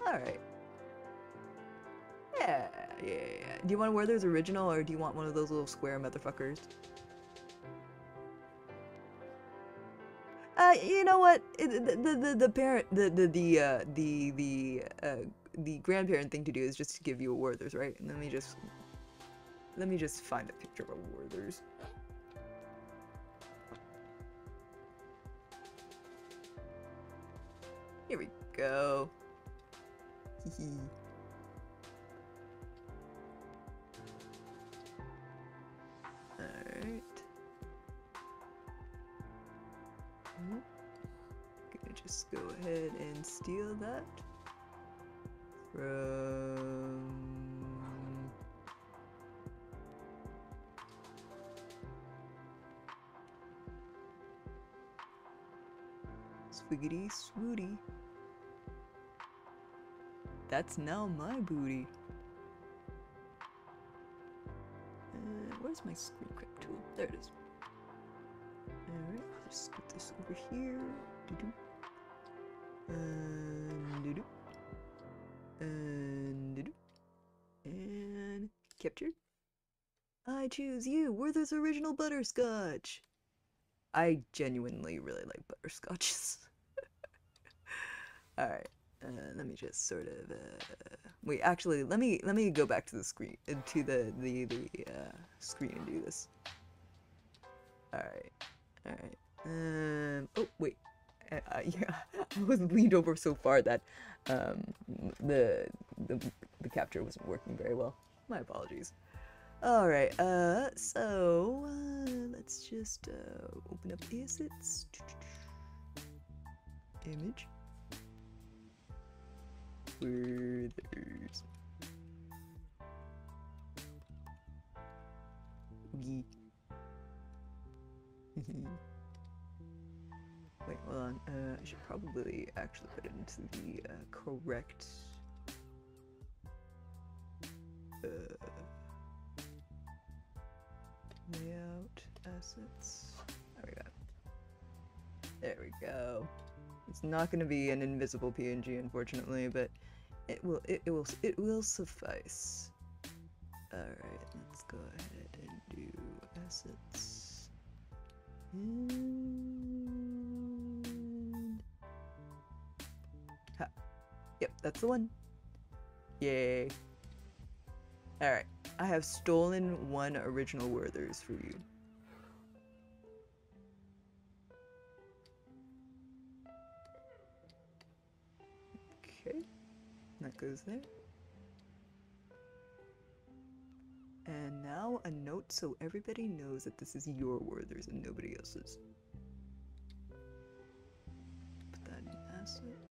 Alright. Yeah. Do you want a Werther's original or do you want one of those little square motherfuckers? You know what? The parent, the grandparent thing to do is just to give you a Werther's, right? And let me just find a picture of a Werther's. Here we go. Hee. Alright. Gonna just go ahead and steal that from Swiggity Swooty. That's now my booty. Where's my screen grab tool? There it is. Alright, let's get this over here. Doo-doo. And doo-doo. And doo-doo. And captured. I choose you, Werther's original butterscotch. I genuinely really like butterscotches. Alright. Let me just sort of wait. Actually, let me go back to the screen to the screen and do this. All right. Oh wait. Yeah, I was leaned over so far that the capture wasn't working very well. My apologies. All right. So let's just open up assets. Image. Werthers. Oogie. Wait, hold on. I should probably actually put it into the correct layout assets. There we go. It's not going to be an invisible PNG, unfortunately, but it will suffice. All right, let's go ahead and do assets. And ha. Yep, that's the one. Yay. All right, I have stolen one original Werther's for you. Okay, that goes there. And now a note so everybody knows that this is your Werther's and nobody else's. Put that in assets.